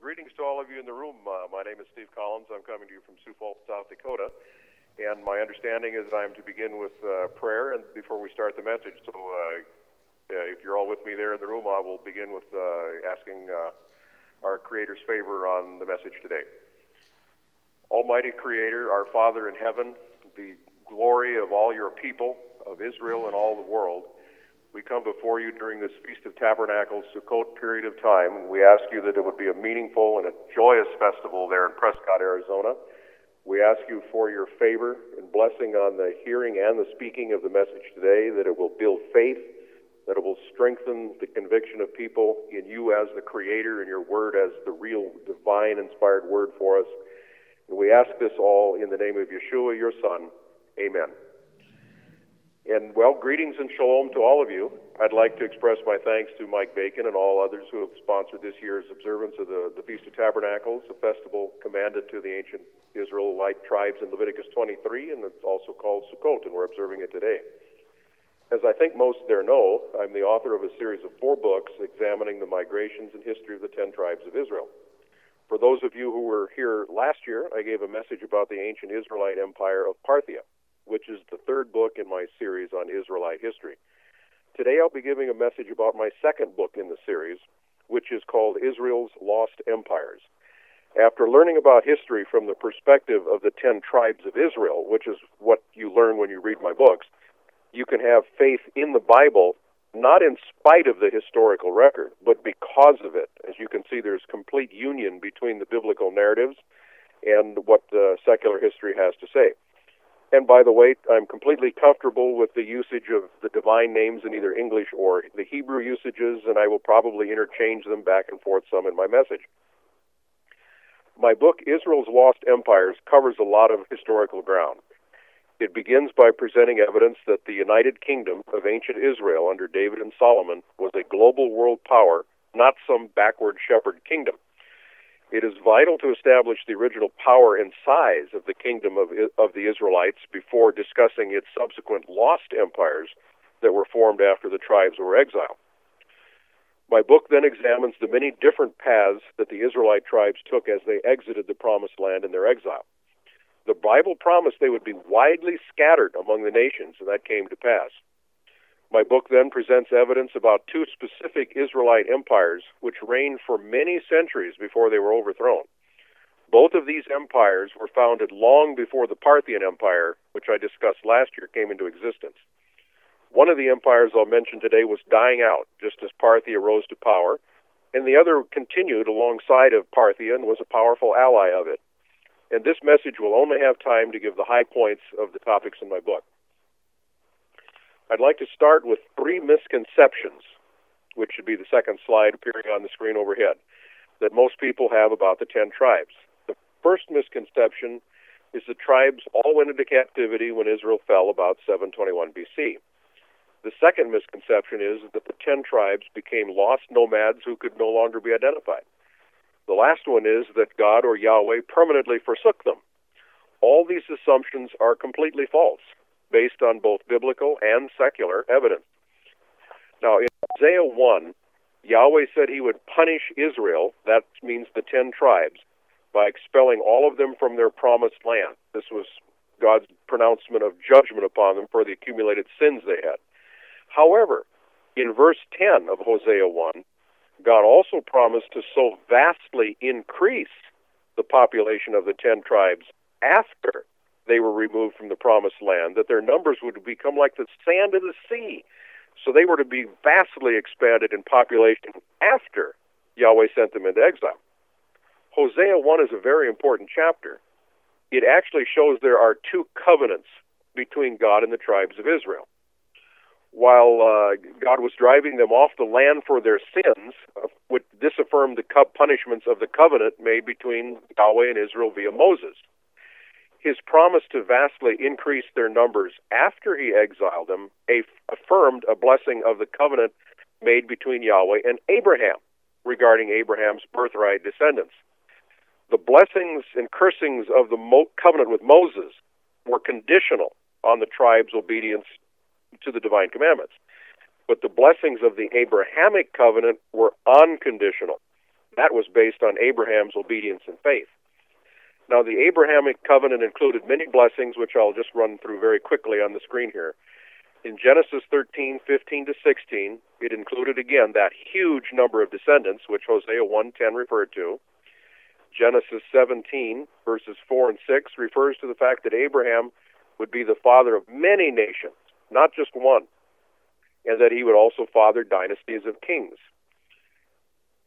greetings to all of you in the room. My name is Steve Collins. I'm coming to you from Sioux Falls, South Dakota. And my understanding is I'm to begin with prayer and before we start the message. So if you're all with me there in the room, I will begin with asking our Creator's favor on the message today. Almighty Creator, our Father in heaven, the glory of all your people, of Israel and all the world, we come before you during this Feast of Tabernacles, Sukkot period of time, and we ask you that it would be a meaningful and a joyous festival there in Prescott, Arizona. We ask you for your favor and blessing on the hearing and the speaking of the message today, that it will build faith, that it will strengthen the conviction of people in you as the Creator and your Word as the real divine inspired Word for us. And we ask this all in the name of Yeshua, your Son. Amen. And, well, greetings and shalom to all of you. I'd like to express my thanks to Mike Bacon and all others who have sponsored this year's observance of the Feast of Tabernacles, a festival commanded to the ancient Israelite tribes in Leviticus 23, and it's also called Sukkot, and we're observing it today. As I think most there know, I'm the author of a series of 4 books examining the migrations and history of the 10 tribes of Israel. For those of you who were here last year, I gave a message about the ancient Israelite empire of Parthia, which is the 3rd book in my series on Israelite history. Today I'll be giving a message about my 2nd book in the series, which is called Israel's Lost Empires. After learning about history from the perspective of the 10 tribes of Israel, which is what you learn when you read my books, you can have faith in the Bible, not in spite of the historical record, but because of it. As you can see, there's complete union between the biblical narratives and what secular history has to say. And by the way, I'm completely comfortable with the usage of the divine names in either English or the Hebrew usages, and I will probably interchange them back and forth some in my message. My book, Israel's Lost Empires, covers a lot of historical ground. It begins by presenting evidence that the United Kingdom of ancient Israel under David and Solomon was a global world power, not some backward shepherd kingdom. It is vital to establish the original power and size of the kingdom of the Israelites before discussing its subsequent lost empires that were formed after the tribes were exiled. My book then examines the many different paths that the Israelite tribes took as they exited the Promised Land in their exile. The Bible promised they would be widely scattered among the nations, and that came to pass. My book then presents evidence about 2 specific Israelite empires which reigned for many centuries before they were overthrown. Both of these empires were founded long before the Parthian Empire, which I discussed last year, came into existence. One of the empires I'll mention today was dying out, just as Parthia rose to power, and the other continued alongside of Parthia and was a powerful ally of it. And this message will only have time to give the high points of the topics in my book. I'd like to start with 3 misconceptions, which should be the second slide appearing on the screen overhead, that most people have about the 10 tribes. The first misconception is the tribes all went into captivity when Israel fell about 721 BC. The second misconception is that the 10 tribes became lost nomads who could no longer be identified. The last one is that God or Yahweh permanently forsook them. All these assumptions are completely false, based on both biblical and secular evidence. Now, in Hosea 1, Yahweh said he would punish Israel, that means the 10 tribes, by expelling all of them from their promised land. This was God's pronouncement of judgment upon them for the accumulated sins they had. However, in verse 10 of Hosea 1, God also promised to so vastly increase the population of the 10 tribes after they were removed from the promised land, that their numbers would become like the sand of the sea. So they were to be vastly expanded in population after Yahweh sent them into exile. Hosea 1 is a very important chapter. It actually shows there are 2 covenants between God and the tribes of Israel. While God was driving them off the land for their sins, this affirmed the punishments of the covenant made between Yahweh and Israel via Moses. His promise to vastly increase their numbers after he exiled them affirmed a blessing of the covenant made between Yahweh and Abraham regarding Abraham's birthright descendants. The blessings and cursings of the covenant with Moses were conditional on the tribe's obedience to the divine commandments. But the blessings of the Abrahamic covenant were unconditional. That was based on Abraham's obedience and faith. Now, the Abrahamic covenant included many blessings, which I'll just run through very quickly on the screen here. In Genesis 13:15 to 16, it included again that huge number of descendants, which Hosea 1:10 referred to. Genesis 17, verses 4 and 6, refers to the fact that Abraham would be the father of many nations, not just one, and that he would also father dynasties of kings.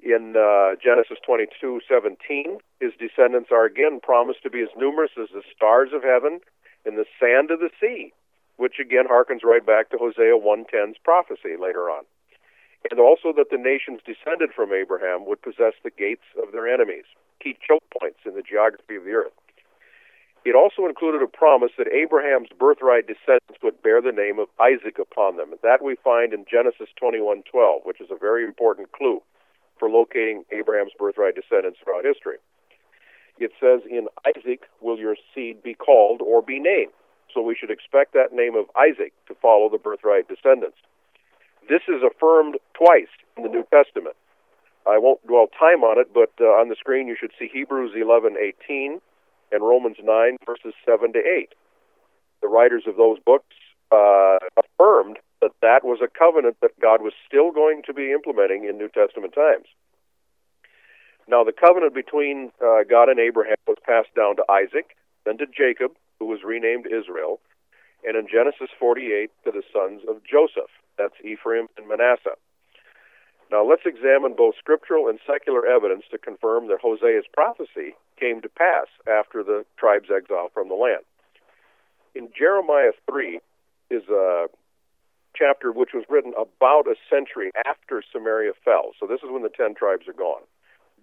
In Genesis 22:17, his descendants are again promised to be as numerous as the stars of heaven and the sand of the sea, which again harkens right back to Hosea 1:10's prophecy later on. And also that the nations descended from Abraham would possess the gates of their enemies, key choke points in the geography of the earth. It also included a promise that Abraham's birthright descendants would bear the name of Isaac upon them. That we find in Genesis 21:12, which is a very important clue for locating Abraham's birthright descendants throughout history. It says, "In Isaac will your seed be called or be named." So we should expect that name of Isaac to follow the birthright descendants. This is affirmed twice in the New Testament. I won't dwell time on it, but on the screen you should see Hebrews 11:18 and Romans 9, verses 7 to 8. The writers of those books affirmed that that was a covenant that God was still going to be implementing in New Testament times. Now, the covenant between God and Abraham was passed down to Isaac, then to Jacob, who was renamed Israel, and in Genesis 48 to the sons of Joseph. That's Ephraim and Manasseh. Now, let's examine both scriptural and secular evidence to confirm that Hosea's prophecy came to pass after the tribe's exile from the land. In Jeremiah 3 is a chapter which was written about a century after Samaria fell. So this is when the 10 tribes are gone.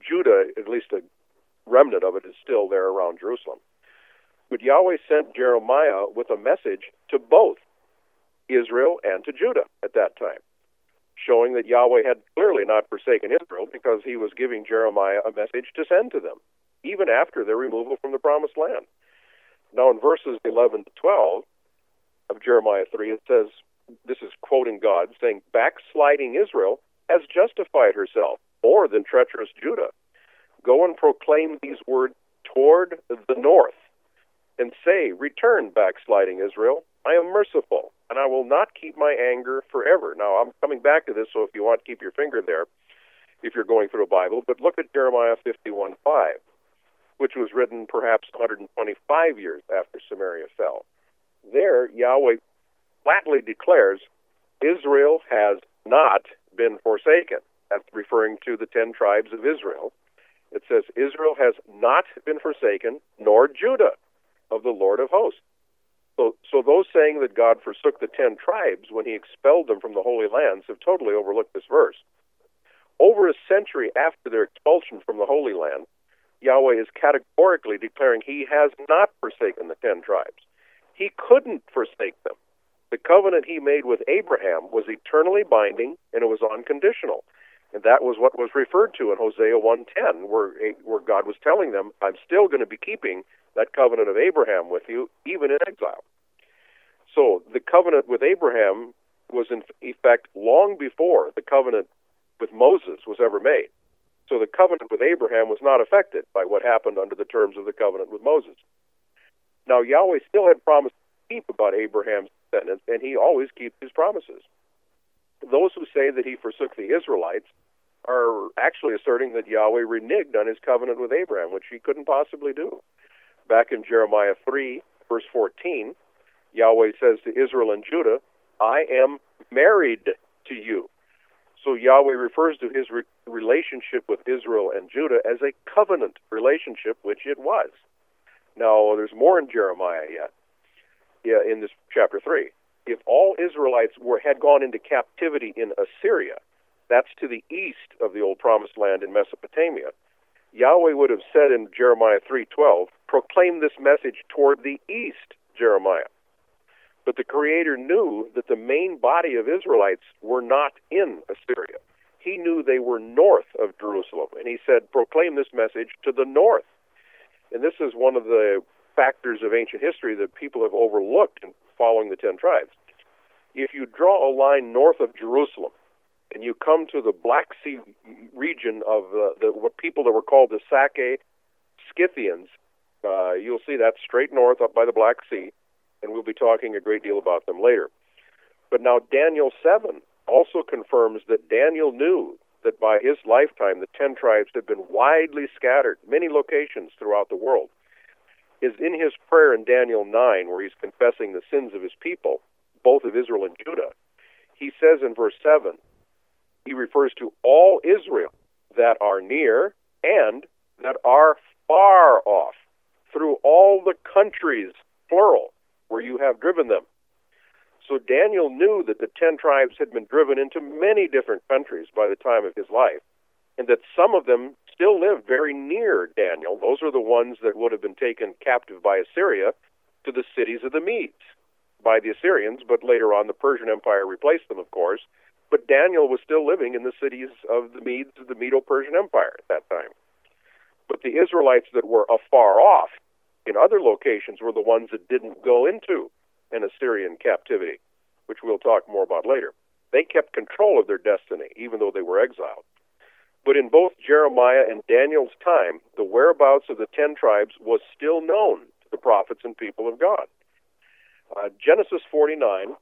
Judah, at least a remnant of it, is still there around Jerusalem. But Yahweh sent Jeremiah with a message to both Israel and to Judah at that time, showing that Yahweh had clearly not forsaken Israel because he was giving Jeremiah a message to send to them, even after their removal from the Promised Land. Now in verses 11 to 12 of Jeremiah 3, it says, this is quoting God, saying, "Backsliding Israel has justified herself more than treacherous Judah. Go and proclaim these words toward the north, and say, return, backsliding Israel. I am merciful, and I will not keep my anger forever." Now, I'm coming back to this, so if you want, keep your finger there if you're going through a Bible. But look at Jeremiah 51:5, which was written perhaps 125 years after Samaria fell. There, Yahweh flatly declares, Israel has not been forsaken. That's referring to the 10 tribes of Israel. It says, Israel has not been forsaken, nor Judah of the Lord of hosts. So those saying that God forsook the 10 tribes when he expelled them from the Holy Lands have totally overlooked this verse. Over a century after their expulsion from the Holy Land, Yahweh is categorically declaring he has not forsaken the 10 tribes. He couldn't forsake them. The covenant he made with Abraham was eternally binding, and it was unconditional. And that was what was referred to in Hosea 1:10, where God was telling them, I'm still going to be keeping that covenant of Abraham with you, even in exile. So the covenant with Abraham was in effect long before the covenant with Moses was ever made. So the covenant with Abraham was not affected by what happened under the terms of the covenant with Moses. Now, Yahweh still had promised to keep about Abraham's descendants, and he always keeps his promises. Those who say that he forsook the Israelites are actually asserting that Yahweh reneged on his covenant with Abraham, which he couldn't possibly do. Back in Jeremiah 3, verse 14, Yahweh says to Israel and Judah, I am married to you. So Yahweh refers to his relationship with Israel and Judah as a covenant relationship, which it was. Now, there's more in Jeremiah yet, in this chapter 3. If all Israelites had gone into captivity in Assyria, that's to the east of the old promised land in Mesopotamia, Yahweh would have said in Jeremiah 3:12, proclaim this message toward the east, Jeremiah. But the Creator knew that the main body of Israelites were not in Assyria. He knew they were north of Jerusalem, and he said, proclaim this message to the north. And this is one of the factors of ancient history that people have overlooked in following the 10 tribes. If you draw a line north of Jerusalem and you come to the Black Sea region of what people that were called the Scythians, you'll see that straight north up by the Black Sea, and we'll be talking a great deal about them later. But now Daniel 7 also confirms that Daniel knew that by his lifetime the 10 tribes had been widely scattered, many locations throughout the world. Is in his prayer in Daniel 9, where he's confessing the sins of his people, both of Israel and Judah, he says in verse 7, he refers to all Israel that are near and that are far off, through all the countries, plural, where you have driven them. So Daniel knew that the 10 tribes had been driven into many different countries by the time of his life, and that some of them still lived very near Daniel. Those are the ones that would have been taken captive by Assyria to the cities of the Medes by the Assyrians, but later on the Persian Empire replaced them, of course. But Daniel was still living in the cities of the Medes of the Medo-Persian Empire at that time. But the Israelites that were afar off in other locations were the ones that didn't go into an Assyrian captivity, which we'll talk more about later. They kept control of their destiny, even though they were exiled. But in both Jeremiah and Daniel's time, the whereabouts of the 10 tribes was still known to the prophets and people of God. Genesis 49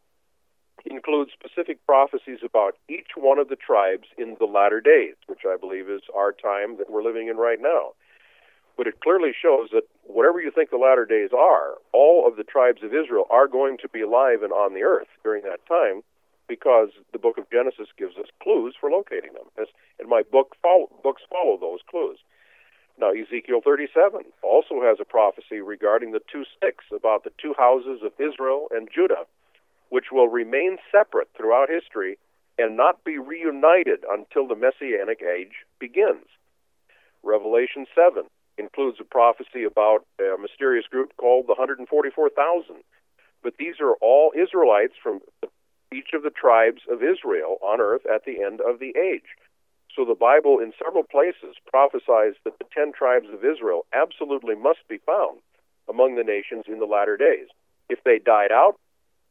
includes specific prophecies about each one of the tribes in the latter days, which I believe is our time that we're living in right now. But it clearly shows that whatever you think the latter days are, all of the tribes of Israel are going to be alive and on the earth during that time, because the book of Genesis gives us clues for locating them. And my books follow those clues. Now, Ezekiel 37 also has a prophecy regarding the 2 sticks, about the 2 houses of Israel and Judah, which will remain separate throughout history and not be reunited until the Messianic age begins. Revelation 7 includes a prophecy about a mysterious group called the 144,000. But these are all Israelites from each of the tribes of Israel on earth at the end of the age. So the Bible in several places prophesies that the 10 tribes of Israel absolutely must be found among the nations in the latter days. If they died out,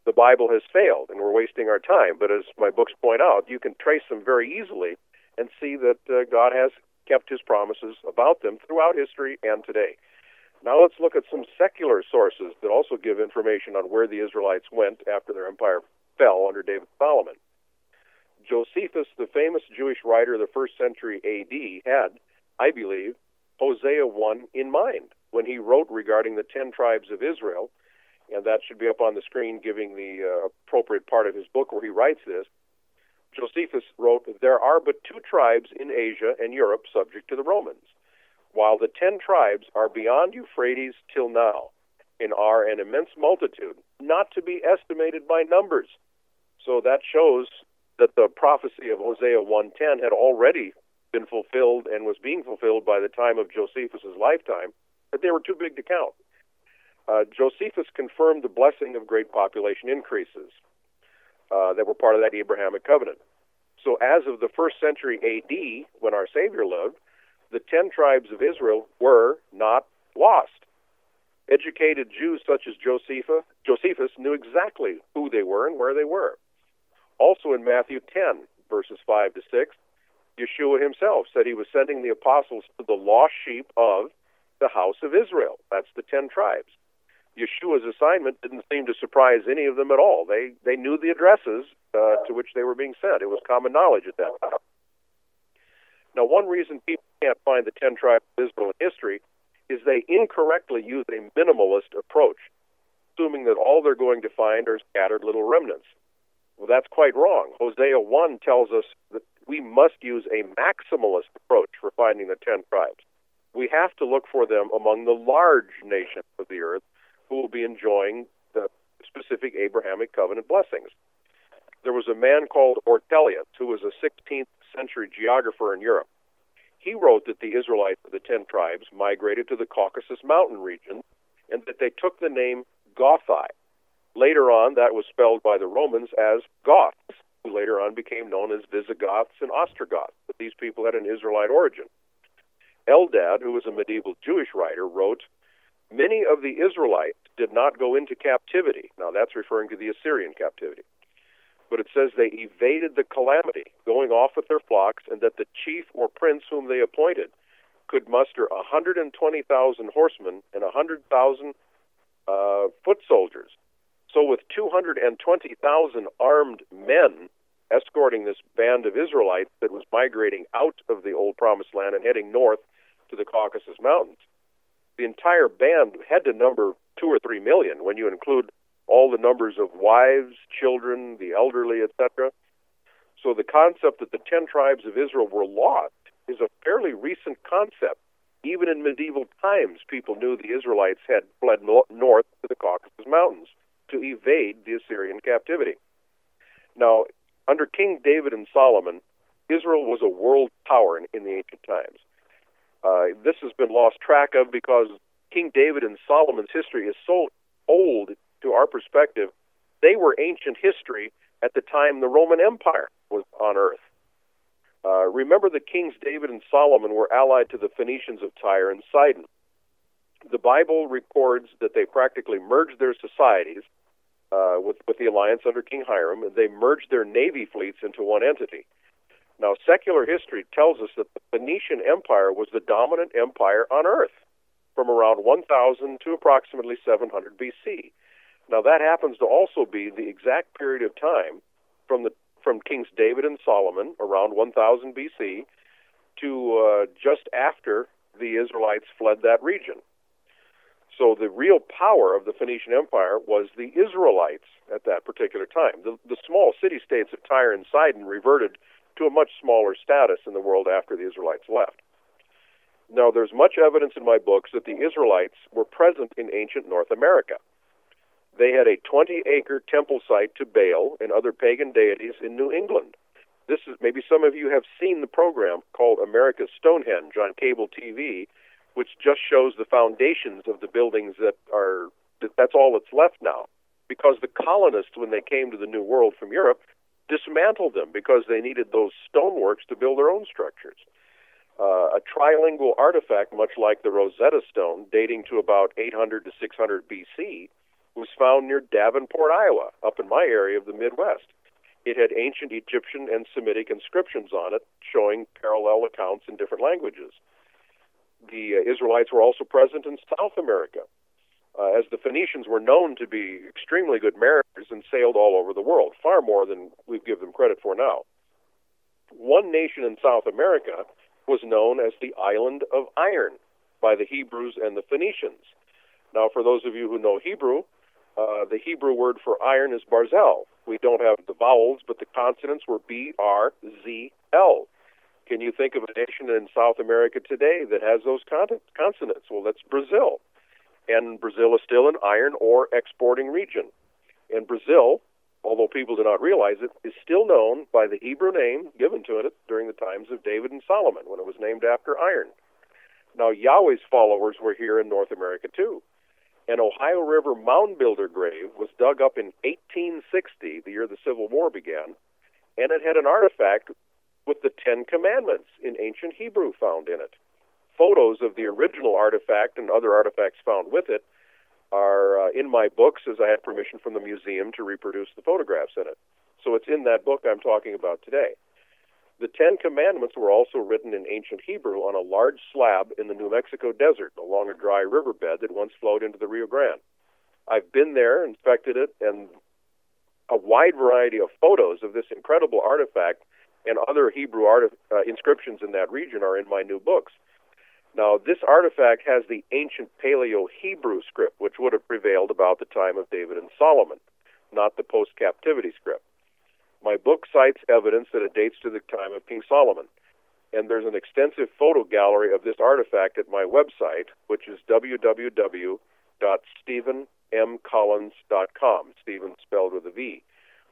the Bible has failed, and we're wasting our time. But as my books point out, you can trace them very easily and see that God has kept his promises about them throughout history and today. Now let's look at some secular sources that also give information on where the Israelites went after their empire fell under David Solomon. Josephus, the famous Jewish writer of the 1st century A.D., had, I believe, Hosea 1 in mind when he wrote regarding the 10 tribes of Israel, and that should be up on the screen giving the appropriate part of his book where he writes this. Josephus wrote, "There are but 2 tribes in Asia and Europe subject to the Romans, while the 10 tribes are beyond Euphrates till now, and are an immense multitude, not to be estimated by numbers." So that shows that the prophecy of Hosea 1:10 had already been fulfilled and was being fulfilled by the time of Josephus' lifetime, that they were too big to count. Josephus confirmed the blessing of great population increases that were part of that Abrahamic covenant. So as of the 1st century A.D., when our Savior lived, the 10 tribes of Israel were not lost. Educated Jews such as Josephus knew exactly who they were and where they were. Also in Matthew 10, verses 5 to 6, Yeshua himself said he was sending the apostles to the lost sheep of the house of Israel. That's the 10 tribes. Yeshua's assignment didn't seem to surprise any of them at all. They knew the addresses to which they were being sent. It was common knowledge at that time. Now, one reason people can't find the 10 tribes of Israel in history is they incorrectly use a minimalist approach, assuming that all they're going to find are scattered little remnants. Well, that's quite wrong. Hosea 1 tells us that we must use a maximalist approach for finding the 10 tribes. We have to look for them among the large nations of the earth who will be enjoying the specific Abrahamic covenant blessings. There was a man called Ortelius, who was a 16th century geographer in Europe. He wrote that the Israelites of the 10 tribes migrated to the Caucasus mountain region and that they took the name Gothi. Later on, that was spelled by the Romans as Goths, who later on became known as Visigoths and Ostrogoths, but these people had an Israelite origin. Eldad, who was a medieval Jewish writer, wrote, "Many of the Israelites did not go into captivity." Now that's referring to the Assyrian captivity. but it says they evaded the calamity, going off with their flocks, and that the chief or prince whom they appointed could muster 120,000 horsemen and 100,000 foot soldiers. So with 220,000 armed men escorting this band of Israelites that was migrating out of the old Promised Land and heading north to the Caucasus Mountains, the entire band had to number 2 or 3 million when you include all the numbers of wives, children, the elderly, etc. So the concept that the 10 tribes of Israel were lost is a fairly recent concept. Even in medieval times, people knew the Israelites had fled north to the Caucasus Mountains to evade the Assyrian captivity. Now, under King David and Solomon, Israel was a world power in the ancient times. This has been lost track of because King David and Solomon's history is so old to our perspective. They were ancient history at the time the Roman Empire was on earth. Remember that Kings David and Solomon were allied to the Phoenicians of Tyre and Sidon. The Bible records that they practically merged their societies with the alliance under King Hiram, and they merged their navy fleets into one entity. Now, secular history tells us that the Phoenician Empire was the dominant empire on earth from around 1000 to approximately 700 BC. Now, that happens to also be the exact period of time from Kings David and Solomon, around 1000 BC, to just after the Israelites fled that region. So the real power of the Phoenician Empire was the Israelites at that particular time. The small city-states of Tyre and Sidon reverted to a much smaller status in the world after the Israelites left. Now, there's much evidence in my books that the Israelites were present in ancient North America. They had a 20-acre temple site to Baal and other pagan deities in New England. This is, maybe some of you have seen the program called America's Stonehenge on cable TV, which just shows the foundations of the buildings that's all that's left now. Because the colonists, when they came to the New World from Europe, dismantled them because they needed those stoneworks to build their own structures. A trilingual artifact, much like the Rosetta Stone, dating to about 800 to 600 BC, was found near Davenport, Iowa, up in my area of the Midwest. It had ancient Egyptian and Semitic inscriptions on it, showing parallel accounts in different languages. The Israelites were also present in South America, as the Phoenicians were known to be extremely good mariners and sailed all over the world, far more than we give them credit for now. One nation in South America was known as the Island of Iron by the Hebrews and the Phoenicians. Now, for those of you who know Hebrew, the Hebrew word for iron is barzel. We don't have the vowels, but the consonants were B-R-Z-L. Can you think of a nation in South America today that has those consonants? Well, that's Brazil. And Brazil is still an iron ore exporting region. And Brazil, although people do not realize it, is still known by the Hebrew name given to it during the times of David and Solomon, when it was named after iron. Now, Yahweh's followers were here in North America, too. An Ohio River mound builder grave was dug up in 1860, the year the Civil War began, and it had an artifact with the 10 Commandments in ancient Hebrew found in it. Photos of the original artifact and other artifacts found with it are in my books, as I had permission from the museum to reproduce the photographs in it. So it's in that book I'm talking about today. The 10 Commandments were also written in ancient Hebrew on a large slab in the New Mexico desert along a dry riverbed that once flowed into the Rio Grande. I've been there, inspected it, and a wide variety of photos of this incredible artifact and other Hebrew inscriptions in that region are in my new books. Now, this artifact has the ancient Paleo-Hebrew script, which would have prevailed about the time of David and Solomon, not the post-captivity script. My book cites evidence that it dates to the time of King Solomon, and there's an extensive photo gallery of this artifact at my website, which is www.stephenmcollins.com, Stephen spelled with a V.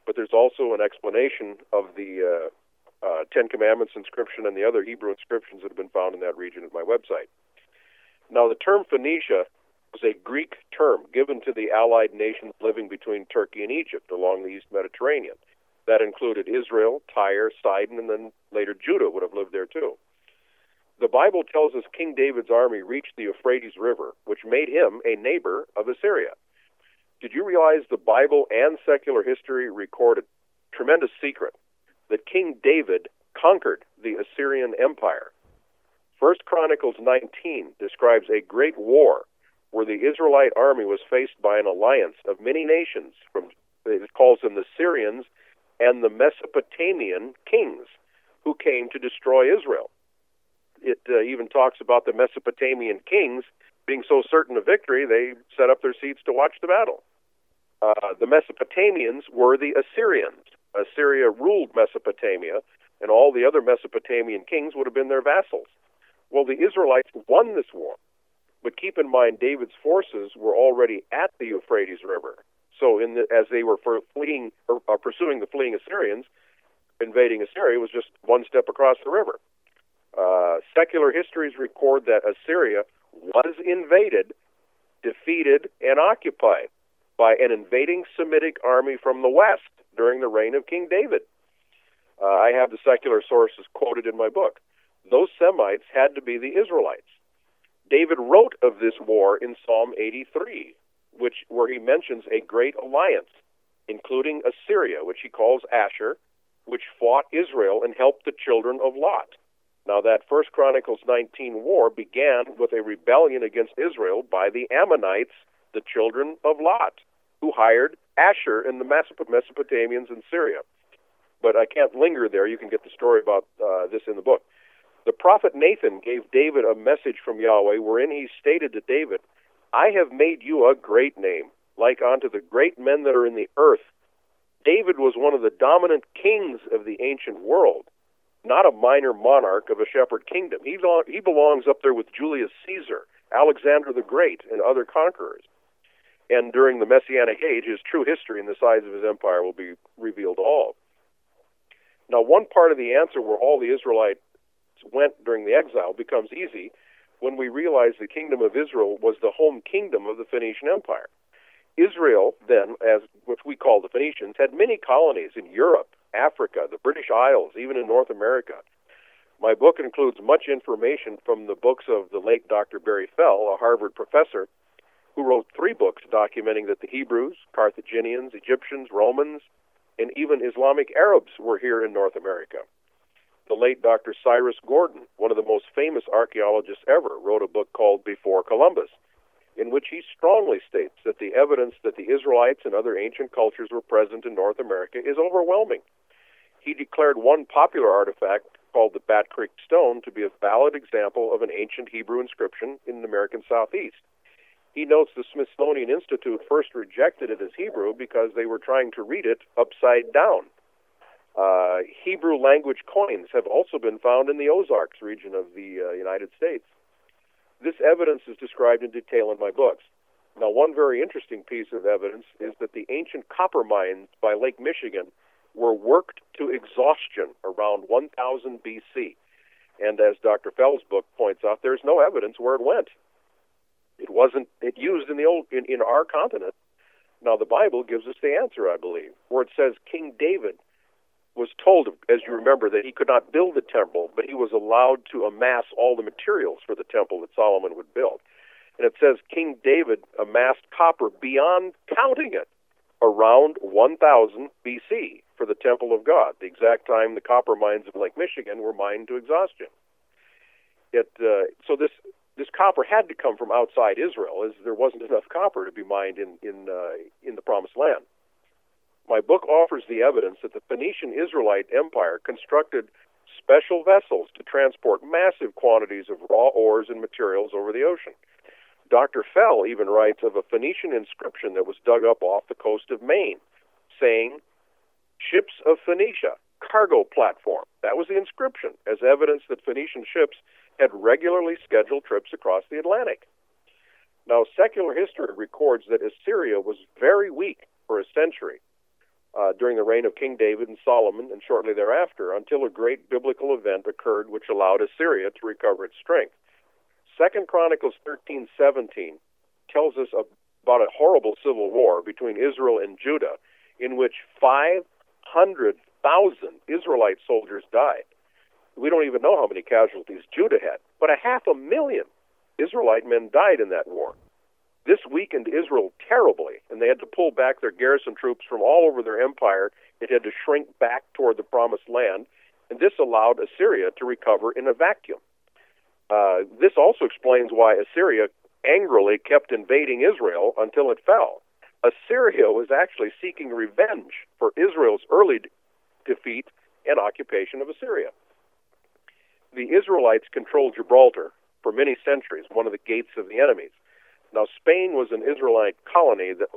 But there's also an explanation of the 10 Commandments inscription and the other Hebrew inscriptions that have been found in that region at my website. Now, the term Phoenicia was a Greek term given to the allied nations living between Turkey and Egypt along the East Mediterranean. That included Israel, Tyre, Sidon, and then later Judah would have lived there too. The Bible tells us King David's army reached the Euphrates River, which made him a neighbor of Assyria. Did you realize the Bible and secular history record a tremendous secret that King David conquered the Assyrian Empire. 1 Chronicles 19 describes a great war where the Israelite army was faced by an alliance of many nations, it calls them the Syrians and the Mesopotamian kings, who came to destroy Israel. It even talks about the Mesopotamian kings being so certain of victory, they set up their seats to watch the battle. The Mesopotamians were the Assyrians. Assyria ruled Mesopotamia, and all the other Mesopotamian kings would have been their vassals. Well, the Israelites won this war, but keep in mind David's forces were already at the Euphrates River. So as they were pursuing the fleeing Assyrians, invading Assyria was just one step across the river. Secular histories record that Assyria was invaded, defeated, and occupied by an invading Semitic army from the west during the reign of King David. I have the secular sources quoted in my book. Those Semites had to be the Israelites. David wrote of this war in Psalm 83, where he mentions a great alliance, including Assyria, which he calls Asher, which fought Israel and helped the children of Lot. Now, that 1 Chronicles 19 war began with a rebellion against Israel by the Ammonites, the children of Lot, who hired Asher and the Mesopotamians in Syria. But I can't linger there. You can get the story about this in the book. The prophet Nathan gave David a message from Yahweh wherein he stated to David, I have made you a great name, like unto the great men that are in the earth. David was one of the dominant kings of the ancient world, not a minor monarch of a shepherd kingdom. He belongs up there with Julius Caesar, Alexander the Great, and other conquerors. And during the Messianic age, his true history and the size of his empire will be revealed to all. Now, one part of the answer where all the Israelites went during the exile becomes easy when we realize the kingdom of Israel was the home kingdom of the Phoenician Empire. Israel, then, as which we call the Phoenicians, had many colonies in Europe, Africa, the British Isles, even in North America. My book includes much information from the books of the late Dr. Barry Fell, a Harvard professor, who wrote 3 books documenting that the Hebrews, Carthaginians, Egyptians, Romans, and even Islamic Arabs were here in North America. The late Dr. Cyrus Gordon, one of the most famous archaeologists ever, wrote a book called Before Columbus, in which he strongly states that the evidence that the Israelites and other ancient cultures were present in North America is overwhelming. He declared one popular artifact called the Bat Creek Stone to be a valid example of an ancient Hebrew inscription in the American Southeast. He notes the Smithsonian Institute first rejected it as Hebrew because they were trying to read it upside down. Hebrew language coins have also been found in the Ozarks region of the United States. This evidence is described in detail in my books. Now, one very interesting piece of evidence is that the ancient copper mines by Lake Michigan were worked to exhaustion around 1000 BC. And as Dr. Fell's book points out, there's no evidence where it went. It used in our continent. Now, the Bible gives us the answer, I believe, where it says King David was told, as you remember, that he could not build the temple, but he was allowed to amass all the materials for the temple that Solomon would build. And it says King David amassed copper beyond counting it around 1000 BC for the temple of God, the exact time the copper mines of Lake Michigan were mined to exhaustion. So this copper had to come from outside Israel, as there wasn't enough copper to be mined in the Promised Land. My book offers the evidence that the Phoenician Israelite Empire constructed special vessels to transport massive quantities of raw ores and materials over the ocean. Dr. Fell even writes of a Phoenician inscription that was dug up off the coast of Maine, saying, "Ships of Phoenicia, cargo platform." That was the inscription, as evidence that Phoenician ships had regularly scheduled trips across the Atlantic. Now, secular history records that Assyria was very weak for a century during the reign of King David and Solomon, and shortly thereafter, until a great biblical event occurred which allowed Assyria to recover its strength. 2 Chronicles 13:17 tells us about a horrible civil war between Israel and Judah, in which 500,000 Israelite soldiers died. We don't even know how many casualties Judah had, but 500,000 Israelite men died in that war. This weakened Israel terribly, and they had to pull back their garrison troops from all over their empire. It had to shrink back toward the promised land, and this allowed Assyria to recover in a vacuum. This also explains why Assyria angrily kept invading Israel until it fell. Assyria was actually seeking revenge for Israel's early defeat and occupation of Assyria. The Israelites controlled Gibraltar for many centuries, one of the gates of the enemies. Now, Spain was an Israelite colony that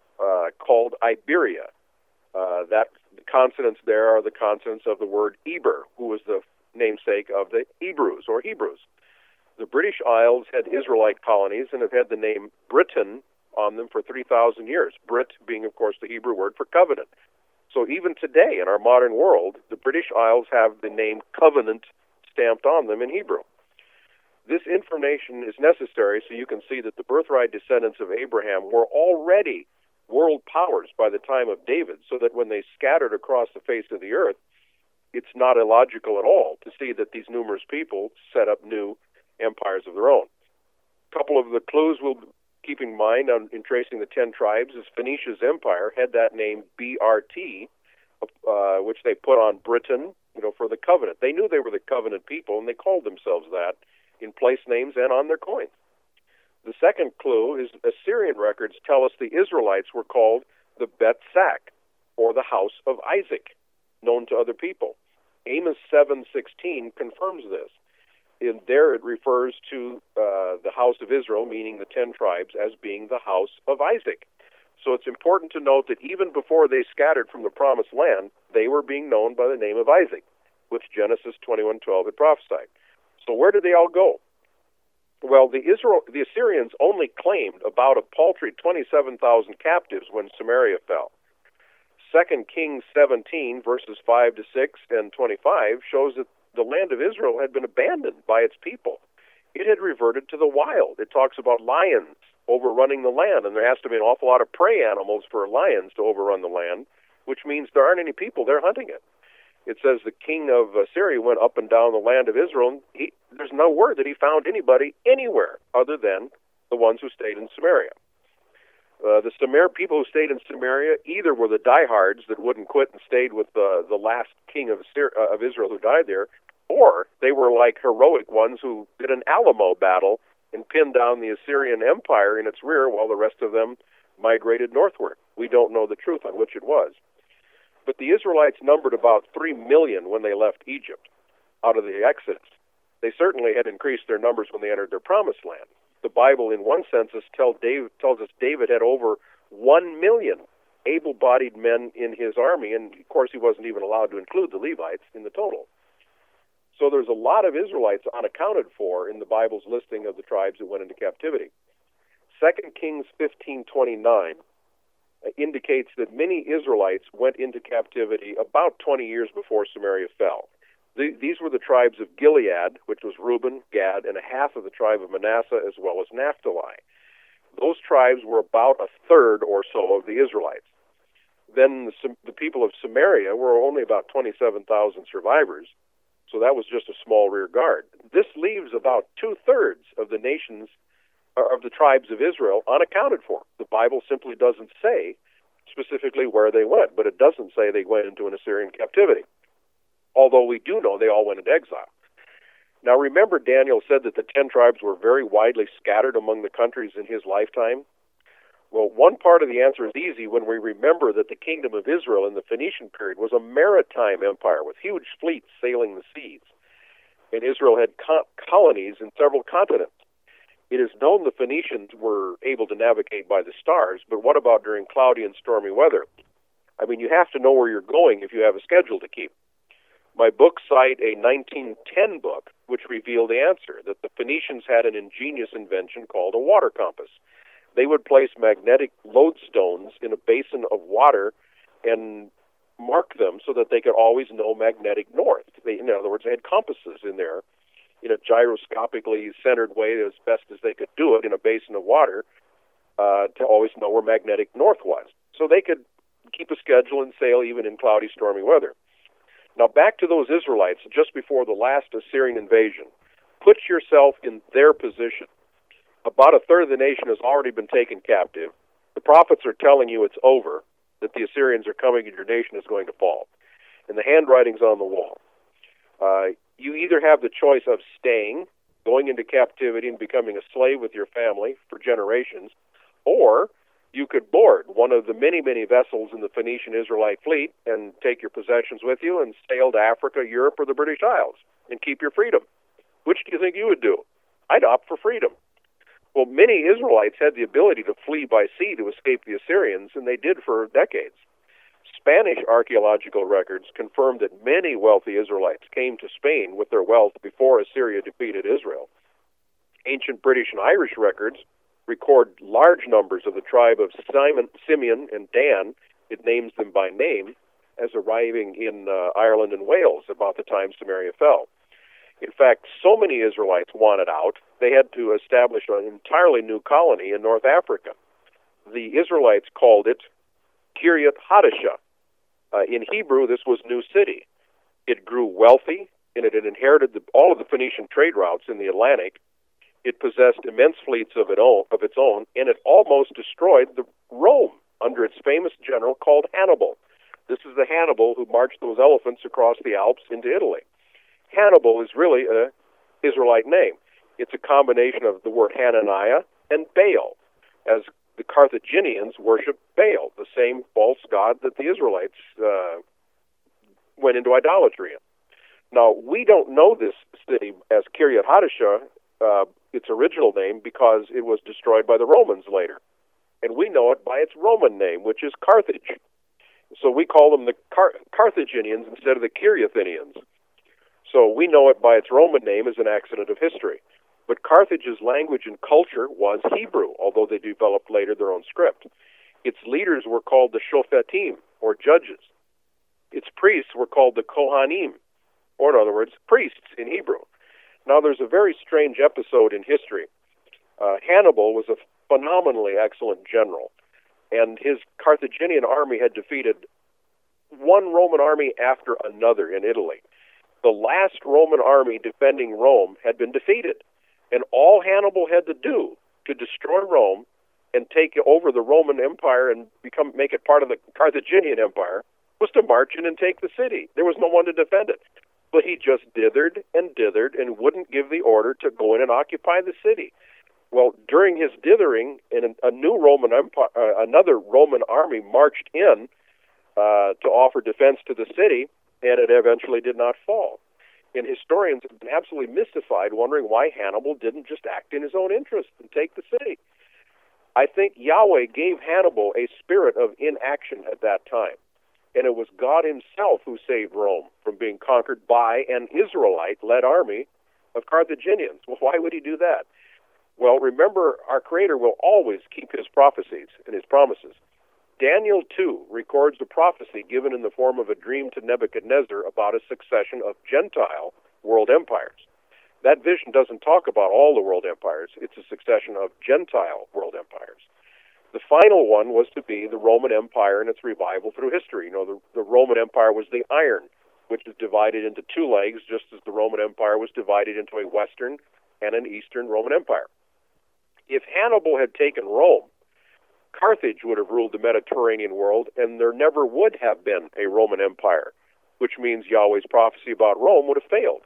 called Iberia. The consonants there are the consonants of the word Eber, who was the namesake of the Hebrews, or Hebrews. The British Isles had Israelite colonies and have had the name Britain on them for 3,000 years, Brit being, of course, the Hebrew word for covenant. So even today, in our modern world, the British Isles have the name covenant stamped on them in Hebrew. This information is necessary so you can see that the birthright descendants of Abraham were already world powers by the time of David, so that when they scattered across the face of the earth, it's not illogical at all to see that these numerous people set up new empires of their own. A couple of the clues we'll keep in mind in tracing the 10 tribes is Phoenicia's empire had that name BRT, which they put on Britain, for the covenant. They knew they were the covenant people, and they called themselves that in place names and on their coins. The second clue is Assyrian records tell us the Israelites were called the Bet Sak, or the house of Isaac, known to other people. Amos 7:16 confirms this. In there it refers to the house of Israel, meaning the 10 tribes, as being the house of Isaac. So it's important to note that even before they scattered from the promised land, they were being known by the name of Isaac, which Genesis 21:12 had prophesied. So where did they all go? Well, the Assyrians only claimed about a paltry 27,000 captives when Samaria fell. 2 Kings 17, verses 5 to 6 and 25, shows that the land of Israel had been abandoned by its people. It had reverted to the wild. It talks about lions overrunning the land, and there has to be an awful lot of prey animals for lions to overrun the land, which means there aren't any people there hunting it. It says the king of Assyria went up and down the land of Israel, and there's no word that he found anybody anywhere other than the ones who stayed in Samaria. The people who stayed in Samaria either were the diehards that wouldn't quit and stayed with the last king of Israel who died there, or they were like heroic ones who did an Alamo battle and pinned down the Assyrian Empire in its rear while the rest of them migrated northward. We don't know the truth on which it was. But the Israelites numbered about 3 million when they left Egypt out of the Exodus. They certainly had increased their numbers when they entered their promised land. The Bible, in one census, tells us David had over 1 million able-bodied men in his army, and of course he wasn't even allowed to include the Levites in the total. So there's a lot of Israelites unaccounted for in the Bible's listing of the tribes that went into captivity. 2 Kings 15:29 indicates that many Israelites went into captivity about 20 years before Samaria fell. These were the tribes of Gilead, which was Reuben, Gad, and a half of the tribe of Manasseh, as well as Naphtali. Those tribes were about a third or so of the Israelites. Then the people of Samaria were only about 27,000 survivors, so that was just a small rear guard. This leaves about two-thirds of the nations, of the tribes of Israel, unaccounted for. The Bible simply doesn't say specifically where they went, but it doesn't say they went into an Assyrian captivity, although we do know they all went into exile. Now remember, Daniel said that the 10 tribes were very widely scattered among the countries in his lifetime. Well, one part of the answer is easy when we remember that the kingdom of Israel in the Phoenician period was a maritime empire with huge fleets sailing the seas, and Israel had colonies in several continents. It is known the Phoenicians were able to navigate by the stars, but what about during cloudy and stormy weather? I mean, you have to know where you're going if you have a schedule to keep. My books cite a 1910 book which revealed the answer, that the Phoenicians had an ingenious invention called a water compass. They would place magnetic lodestones in a basin of water and mark them so that they could always know magnetic north. In other words, they had compasses in there in a gyroscopically centered way as best as they could do it in a basin of water to always know where magnetic north was. So they could keep a schedule and sail even in cloudy, stormy weather. Now back to those Israelites just before the last Assyrian invasion. Put yourself in their position. About a third of the nation has already been taken captive. The prophets are telling you it's over, that the Assyrians are coming and your nation is going to fall. And the handwriting's on the wall. You either have the choice of staying, going into captivity and becoming a slave with your family for generations, or you could board one of the many, many vessels in the Phoenician Israelite fleet and take your possessions with you and sail to Africa, Europe, or the British Isles and keep your freedom. Which do you think you would do? I'd opt for freedom. Well, many Israelites had the ability to flee by sea to escape the Assyrians, and they did for decades. Spanish archaeological records confirm that many wealthy Israelites came to Spain with their wealth before Assyria defeated Israel. Ancient British and Irish records record large numbers of the tribe of Simeon, and Dan, it names them by name, as arriving in Ireland and Wales about the time Samaria fell. In fact, so many Israelites wanted out, they had to establish an entirely new colony in North Africa. The Israelites called it Kiryat Hadashah. In Hebrew, this was New City. It grew wealthy, and it had inherited all of the Phoenician trade routes in the Atlantic. It possessed immense fleets of its own, and it almost destroyed Rome under its famous general called Hannibal. This is the Hannibal who marched those elephants across the Alps into Italy. Hannibal is really an Israelite name. It's a combination of the word Hananiah and Baal, as the Carthaginians worship Baal, the same false god that the Israelites went into idolatry in. Now, we don't know this city as Kiryat Hadashah, its original name, because it was destroyed by the Romans later. And we know it by its Roman name, which is Carthage. So we call them the Carthaginians instead of the Kiriathinians. So we know it by its Roman name as an accident of history. But Carthage's language and culture was Hebrew, although they developed later their own script. Its leaders were called the Shofetim, or judges. Its priests were called the Kohanim, or in other words, priests in Hebrew. Now, there's a very strange episode in history. Hannibal was a phenomenally excellent general, and his Carthaginian army had defeated one Roman army after another in Italy. The last Roman army defending Rome had been defeated, and all Hannibal had to do to destroy Rome and take over the Roman Empire and make it part of the Carthaginian Empire was to march in and take the city. There was no one to defend it. But he just dithered and wouldn't give the order to go in and occupy the city. Well, during his dithering, another Roman army marched in to offer defense to the city, and it eventually did not fall. And historians have been absolutely mystified, wondering why Hannibal didn't just act in his own interest and take the city. I think Yahweh gave Hannibal a spirit of inaction at that time. And it was God himself who saved Rome from being conquered by an Israelite-led army of Carthaginians. Well, why would he do that? Well, remember, our Creator will always keep his prophecies and his promises. Daniel 2 records a prophecy given in the form of a dream to Nebuchadnezzar about a succession of Gentile world empires. That vision doesn't talk about all the world empires. It's a succession of Gentile world empires. The final one was to be the Roman Empire and its revival through history. You know, the Roman Empire was the iron, which is divided into two legs, just as the Roman Empire was divided into a Western and an Eastern Roman Empire. If Hannibal had taken Rome, Carthage would have ruled the Mediterranean world, and there never would have been a Roman Empire, which means Yahweh's prophecy about Rome would have failed.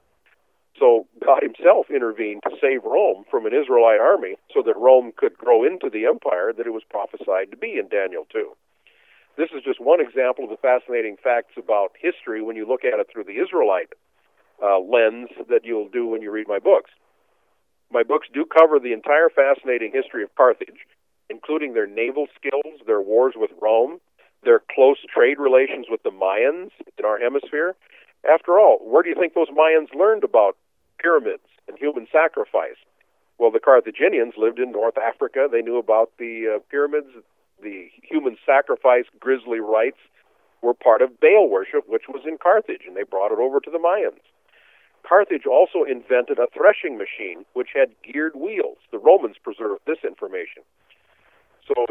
So God himself intervened to save Rome from an Israelite army so that Rome could grow into the empire that it was prophesied to be in Daniel 2. This is just one example of the fascinating facts about history when you look at it through the Israelite lens that you'll do when you read my books. My books do cover the entire fascinating history of Carthage, including their naval skills, their wars with Rome, their close trade relations with the Mayans in our hemisphere. After all, where do you think those Mayans learned about pyramids and human sacrifice? Well, the Carthaginians lived in North Africa. They knew about the pyramids. The human sacrifice, grisly rites were part of Baal worship, which was in Carthage, and they brought it over to the Mayans. Carthage also invented a threshing machine, which had geared wheels. The Romans preserved this information. So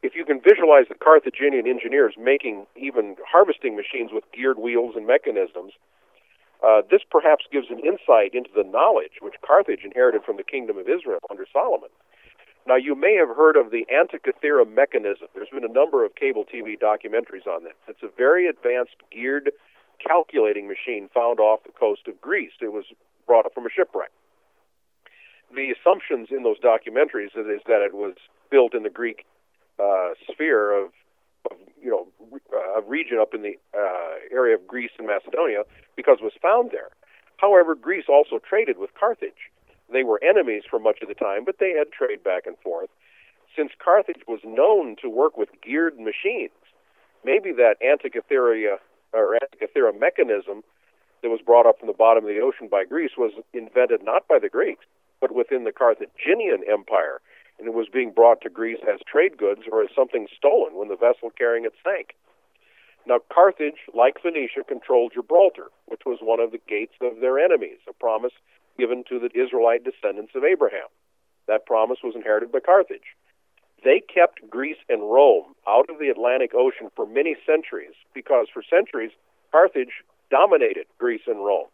if you can visualize the Carthaginian engineers making even harvesting machines with geared wheels and mechanisms, this perhaps gives an insight into the knowledge which Carthage inherited from the kingdom of Israel under Solomon. Now, you may have heard of the Antikythera mechanism. There's been a number of cable TV documentaries on this. It's a very advanced geared calculating machine found off the coast of Greece. It was brought up from a shipwreck. The assumptions in those documentaries is that it was built in the Greek sphere of a region up in the area of Greece and Macedonia, because it was found there. However, Greece also traded with Carthage. They were enemies for much of the time, but they had trade back and forth. Since Carthage was known to work with geared machines, maybe that Antikythera mechanism that was brought up from the bottom of the ocean by Greece was invented not by the Greeks, but within the Carthaginian Empire, and it was being brought to Greece as trade goods or as something stolen when the vessel carrying it sank. Now, Carthage, like Phoenicia, controlled Gibraltar, which was one of the gates of their enemies, a promise given to the Israelite descendants of Abraham. That promise was inherited by Carthage. They kept Greece and Rome out of the Atlantic Ocean for many centuries, because for centuries, Carthage dominated Greece and Rome.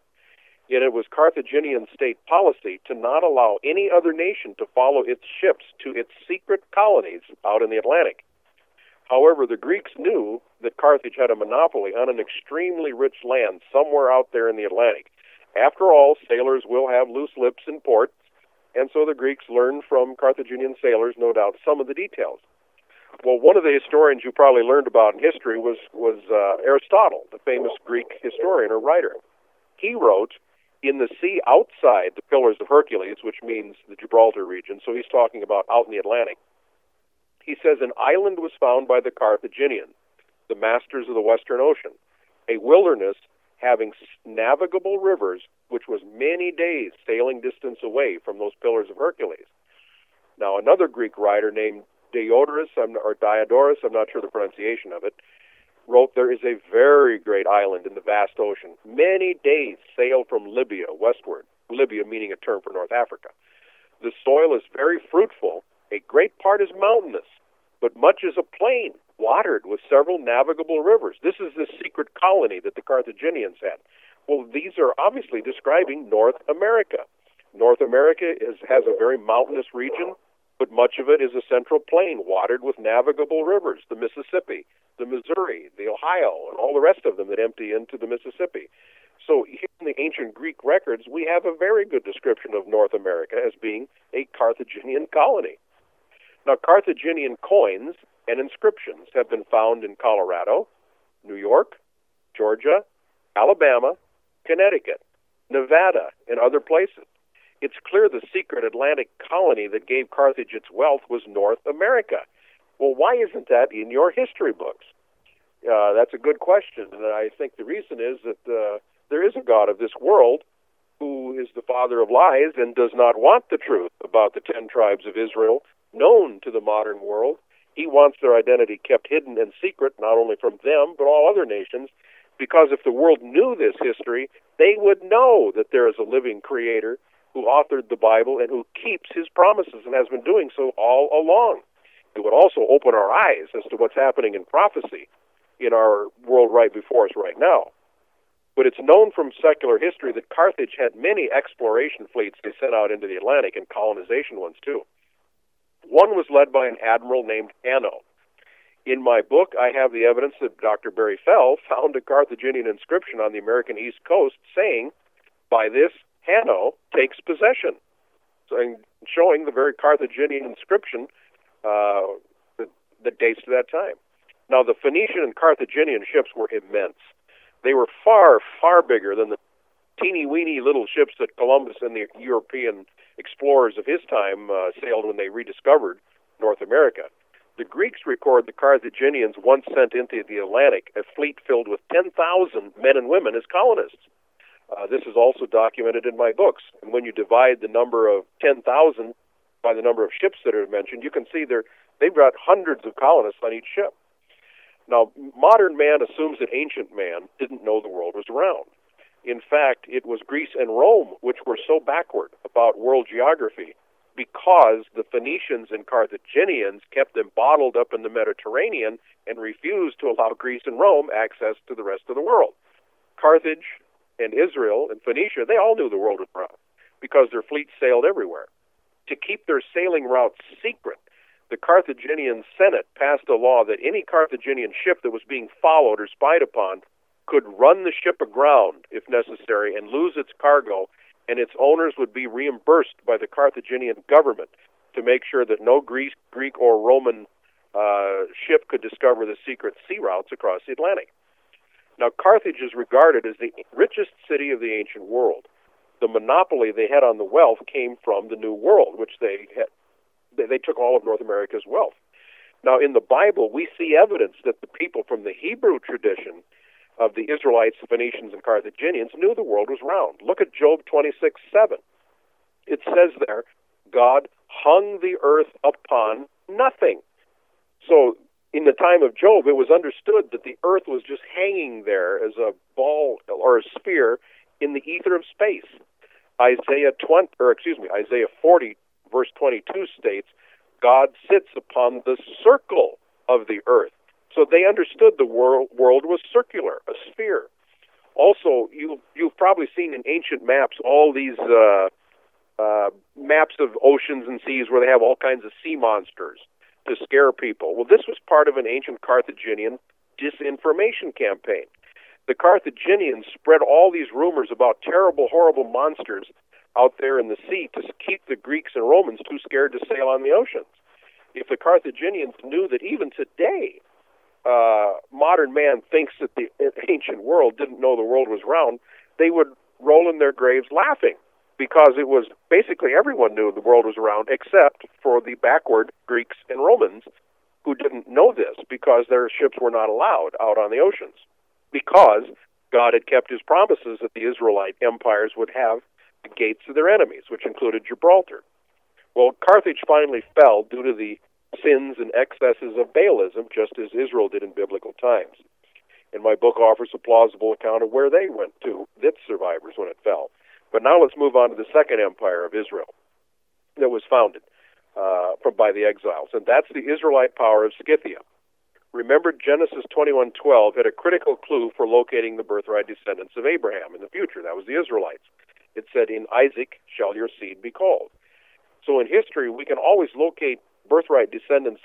Yet it was Carthaginian state policy to not allow any other nation to follow its ships to its secret colonies out in the Atlantic. However, the Greeks knew that Carthage had a monopoly on an extremely rich land somewhere out there in the Atlantic. After all, sailors will have loose lips in ports, and so the Greeks learned from Carthaginian sailors, no doubt, some of the details. Well, one of the historians you probably learned about in history was Aristotle, the famous Greek historian or writer. He wrote, in the sea outside the Pillars of Hercules, which means the Gibraltar region, so he's talking about out in the Atlantic, he says an island was found by the Carthaginians, the masters of the Western Ocean, a wilderness having navigable rivers, which was many days sailing distance away from those Pillars of Hercules. Now, another Greek writer named Diodorus, I'm not sure the pronunciation of it, wrote, there is a very great island in the vast ocean, many days sail from Libya westward, Libya meaning a term for North Africa. The soil is very fruitful, a great part is mountainous, but much is a plain, watered with several navigable rivers. This is the secret colony that the Carthaginians had. Well, these are obviously describing North America. North America has a very mountainous region, but much of it is a central plain, watered with navigable rivers, the Mississippi, the Missouri, the Ohio, and all the rest of them that empty into the Mississippi. So here in the ancient Greek records, we have a very good description of North America as being a Carthaginian colony. Now, Carthaginian coins and inscriptions have been found in Colorado, New York, Georgia, Alabama, Connecticut, Nevada, and other places. It's clear the secret Atlantic colony that gave Carthage its wealth was North America. Well, why isn't that in your history books? That's a good question, and I think the reason is that there is a God of this world who is the father of lies and does not want the truth about the 10 tribes of Israel known to the modern world. He wants their identity kept hidden and secret, not only from them, but all other nations, because if the world knew this history, they would know that there is a living creator who authored the Bible and who keeps his promises and has been doing so all along. It would also open our eyes as to what's happening in prophecy in our world right before us right now. But it's known from secular history that Carthage had many exploration fleets they sent out into the Atlantic, and colonization ones too. One was led by an admiral named Hanno. In my book, I have the evidence that Dr. Barry Fell found a Carthaginian inscription on the American East Coast saying, by this, Hanno takes possession, so showing the very Carthaginian inscription that dates to that time. Now, the Phoenician and Carthaginian ships were immense. They were far, far bigger than the teeny-weeny little ships that Columbus and the European explorers of his time sailed when they rediscovered North America. The Greeks record the Carthaginians once sent into the Atlantic a fleet filled with 10,000 men and women as colonists. This is also documented in my books. And when you divide the number of 10,000 by the number of ships that are mentioned, you can see they've got hundreds of colonists on each ship. Now, modern man assumes that ancient man didn't know the world was round. In fact, it was Greece and Rome which were so backward about world geography because the Phoenicians and Carthaginians kept them bottled up in the Mediterranean and refused to allow Greece and Rome access to the rest of the world. Carthage and Israel and Phoenicia, they all knew the world was round because their fleets sailed everywhere. to keep their sailing routes secret, the Carthaginian Senate passed a law that any Carthaginian ship that was being followed or spied upon could run the ship aground, if necessary, and lose its cargo, and its owners would be reimbursed by the Carthaginian government to make sure that no Greek or Roman ship could discover the secret sea routes across the Atlantic. Now, Carthage is regarded as the richest city of the ancient world. The monopoly they had on the wealth came from the New World, which they took all of North America's wealth. Now, in the Bible, we see evidence that the people from the Hebrew tradition of the Israelites, the Phoenicians, and Carthaginians knew the world was round. Look at Job 26:7. It says there, God hung the earth upon nothing. So, in the time of Job, it was understood that the earth was just hanging there as a ball or a sphere in the ether of space. Isaiah 40, verse 22 states, God sits upon the circle of the earth. So they understood the world was circular, a sphere. Also, you've probably seen in ancient maps all these maps of oceans and seas where they have all kinds of sea monsters to scare people. Well, this was part of an ancient Carthaginian disinformation campaign. The Carthaginians spread all these rumors about terrible, horrible monsters out there in the sea to keep the Greeks and Romans too scared to sail on the oceans. If the Carthaginians knew that even today, modern man thinks that the ancient world didn't know the world was round, they would roll in their graves laughing, because it was basically everyone knew the world was round except for the backward Greeks and Romans who didn't know this because their ships were not allowed out on the oceans, because God had kept his promises that the Israelite empires would have the gates of their enemies, which included Gibraltar. Well, Carthage finally fell due to the sins and excesses of Baalism, just as Israel did in biblical times. And my book offers a plausible account of where they went to, its survivors, when it fell. But now let's move on to the second empire of Israel that was founded by the exiles, and that's the Israelite power of Scythia. Remember, Genesis 21:12 had a critical clue for locating the birthright descendants of Abraham in the future. That was the Israelites. It said, in Isaac shall your seed be called. So in history, we can always locate birthright descendants,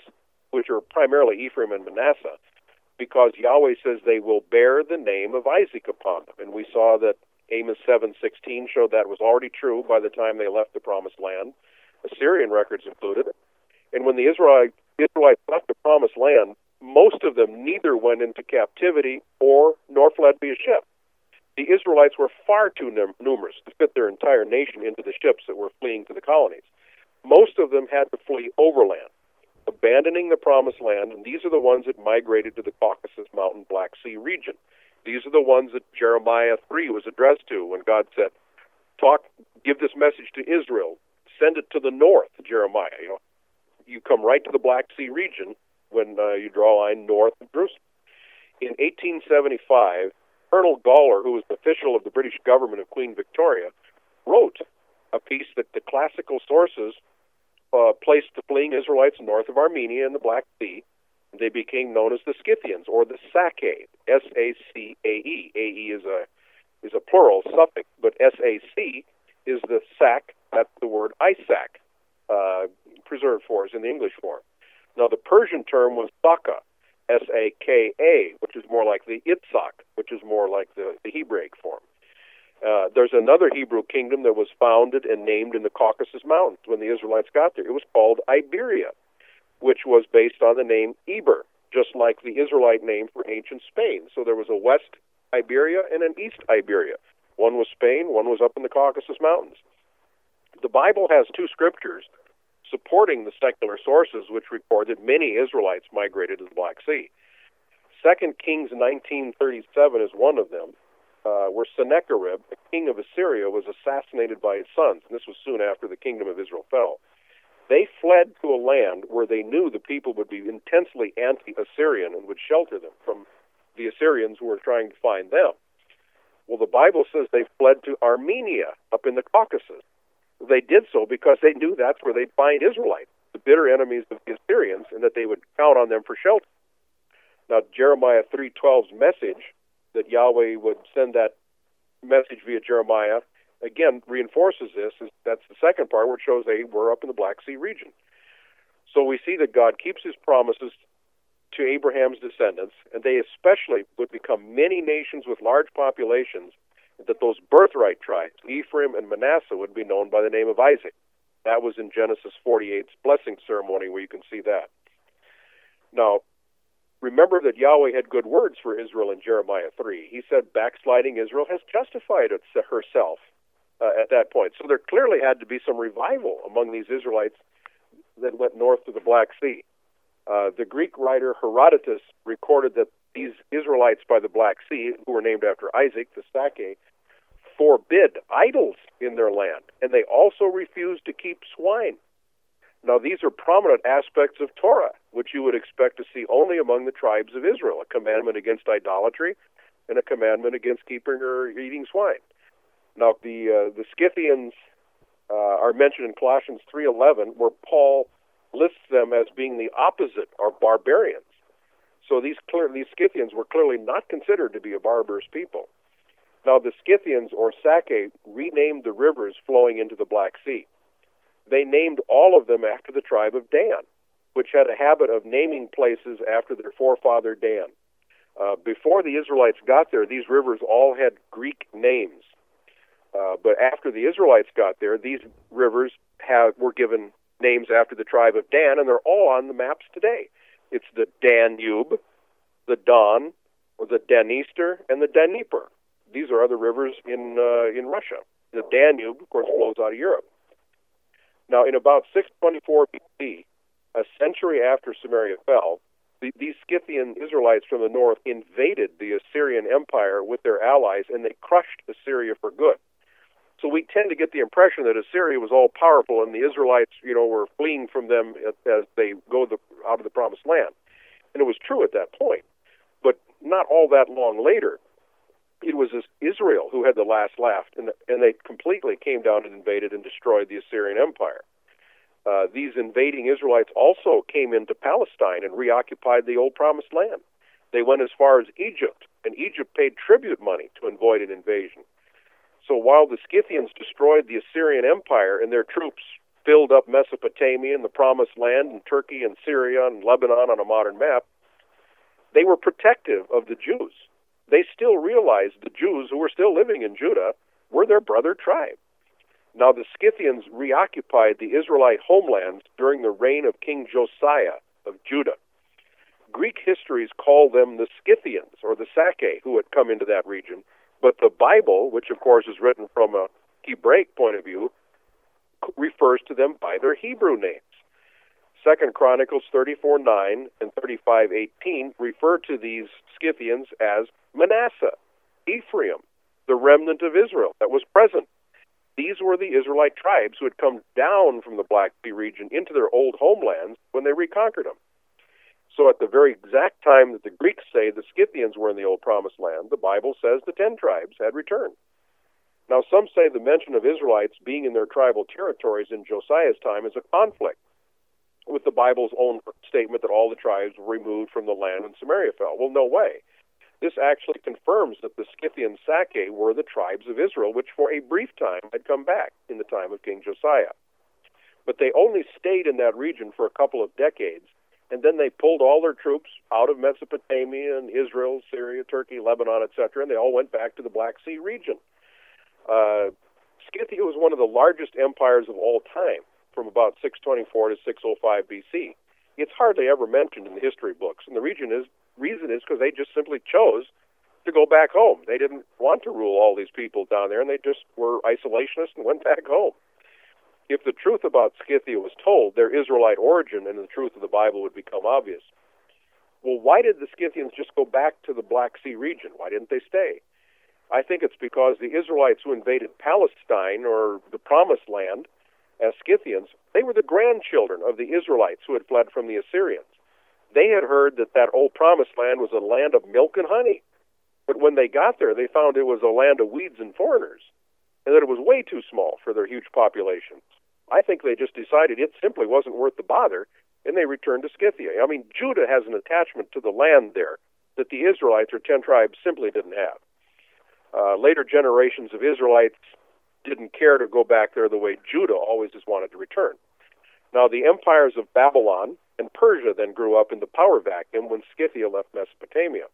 which are primarily Ephraim and Manasseh, because Yahweh says they will bear the name of Isaac upon them. And we saw that Amos 7:16 showed that was already true by the time they left the Promised Land. Assyrian records included it. And when the Israelites left the Promised Land, most of them neither went into captivity nor fled via ship. The Israelites were far too numerous to fit their entire nation into the ships that were fleeing to the colonies. Most of them had to flee overland, abandoning the Promised Land, and these are the ones that migrated to the Caucasus Mountain Black Sea region. These are the ones that Jeremiah 3 was addressed to when God said, give this message to Israel, send it to the north, Jeremiah. You come right to the Black Sea region when you draw a line north of Jerusalem. In 1875, Colonel Gawler, who was an official of the British government of Queen Victoria, wrote a piece that the classical sources placed the fleeing Israelites north of Armenia in the Black Sea. They became known as the Scythians, or the Sacae, S-A-C-A-E. A-E is a plural suffix, but S-A-C is the sac, that's the word Isaac, preserved for us in the English form. Now, the Persian term was Saka, S-A-K-A, which is more like the Itzhak, which is more like the Hebraic form. There's another Hebrew kingdom that was founded and named in the Caucasus Mountains when the Israelites got there. It was called Iberia, which was based on the name Eber, just like the Israelite name for ancient Spain. So there was a West Iberia and an East Iberia. One was Spain, one was up in the Caucasus Mountains. The Bible has two scriptures supporting the secular sources which record that many Israelites migrated to the Black Sea. 2 Kings 19:37 is one of them, where Sennacherib, the king of Assyria, was assassinated by his sons, and this was soon after the kingdom of Israel fell. They fled to a land where they knew the people would be intensely anti-Assyrian and would shelter them from the Assyrians who were trying to find them. Well, the Bible says they fled to Armenia, up in the Caucasus. They did so because they knew that's where they'd find Israelites, the bitter enemies of the Assyrians, and that they would count on them for shelter. Now, Jeremiah 3:12's message, that Yahweh would send that message via Jeremiah again, reinforces this. That's the second part where it shows they were up in the Black Sea region. So we see that God keeps his promises to Abraham's descendants, and they especially would become many nations with large populations, that those birthright tribes, Ephraim and Manasseh, would be known by the name of Isaac. That was in Genesis 48's blessing ceremony where you can see that. Now, remember that Yahweh had good words for Israel in Jeremiah 3. He said backsliding Israel has justified herself at that point. So there clearly had to be some revival among these Israelites that went north to the Black Sea. The Greek writer Herodotus recorded that these Israelites by the Black Sea, who were named after Isaac, the Scythian, forbid idols in their land, and they also refused to keep swine. Now, these are prominent aspects of Torah, which you would expect to see only among the tribes of Israel, a commandment against idolatry and a commandment against keeping or eating swine. Now, the Scythians are mentioned in Colossians 3:11, where Paul lists them as being the opposite, or barbarians. So these Scythians were clearly not considered to be a barbarous people. Now, the Scythians, or Sake, renamed the rivers flowing into the Black Sea. They named all of them after the tribe of Dan, which had a habit of naming places after their forefather Dan. Before the Israelites got there, these rivers all had Greek names. But after the Israelites got there, these rivers were given names after the tribe of Dan, and they're all on the maps today. It's the Danube, the Don, or the Dniester, and the Dnieper. These are other rivers in Russia. The Danube, of course, flows out of Europe. Now, in about 624 BC, a century after Samaria fell, these Scythian Israelites from the north invaded the Assyrian Empire with their allies, and they crushed Assyria for good. So we tend to get the impression that Assyria was all powerful, and the Israelites, were fleeing from them as they go out of the Promised Land. And it was true at that point. But not all that long later, it was Israel who had the last laugh, and they completely came down and invaded and destroyed the Assyrian Empire. These invading Israelites also came into Palestine and reoccupied the old Promised Land. They went as far as Egypt, and Egypt paid tribute money to avoid an invasion. So while the Scythians destroyed the Assyrian Empire and their troops filled up Mesopotamia and the Promised Land and Turkey and Syria and Lebanon on a modern map, they were protective of the Jews. They still realized the Jews who were still living in Judah were their brother tribe. Now, the Scythians reoccupied the Israelite homelands during the reign of King Josiah of Judah. Greek histories call them the Scythians, or the Sake, who had come into that region. But the Bible, which of course is written from a Hebraic point of view, refers to them by their Hebrew names. 2 Chronicles 34:9 and 35:18 refer to these Scythians as Manasseh, Ephraim, the remnant of Israel that was present. These were the Israelite tribes who had come down from the Black Sea region into their old homelands when they reconquered them. So at the very exact time that the Greeks say the Scythians were in the old Promised Land, the Bible says the 10 tribes had returned. Now, some say the mention of Israelites being in their tribal territories in Josiah's time is a conflict with the Bible's own statement that all the tribes were removed from the land when Samaria fell. Well, no way. This actually confirms that the Scythian Sake were the tribes of Israel, which for a brief time had come back in the time of King Josiah. But they only stayed in that region for a couple of decades, and then they pulled all their troops out of Mesopotamia and Israel, Syria, Turkey, Lebanon, etc., and they all went back to the Black Sea region. Scythia was one of the largest empires of all time, from about 624 to 605 BC. It's hardly ever mentioned in the history books, and the reason is because they just simply chose to go back home. They didn't want to rule all these people down there, and they just were isolationists and went back home. If the truth about Scythia was told, their Israelite origin and the truth of the Bible would become obvious. Well, why did the Scythians just go back to the Black Sea region? Why didn't they stay? I think it's because the Israelites who invaded Palestine, or the Promised Land, as Scythians, they were the grandchildren of the Israelites who had fled from the Assyrians. They had heard that old Promised Land was a land of milk and honey. But when they got there, they found it was a land of weeds and foreigners, and that it was way too small for their huge populations. I think they just decided it simply wasn't worth the bother, and they returned to Scythia. I mean, Judah has an attachment to the land there that the Israelites, or 10 tribes, simply didn't have. Later generations of Israelites didn't care to go back there the way Judah always just wanted to return. Now, the empires of Babylon and Persia then grew up in the power vacuum when Scythia left Mesopotamia.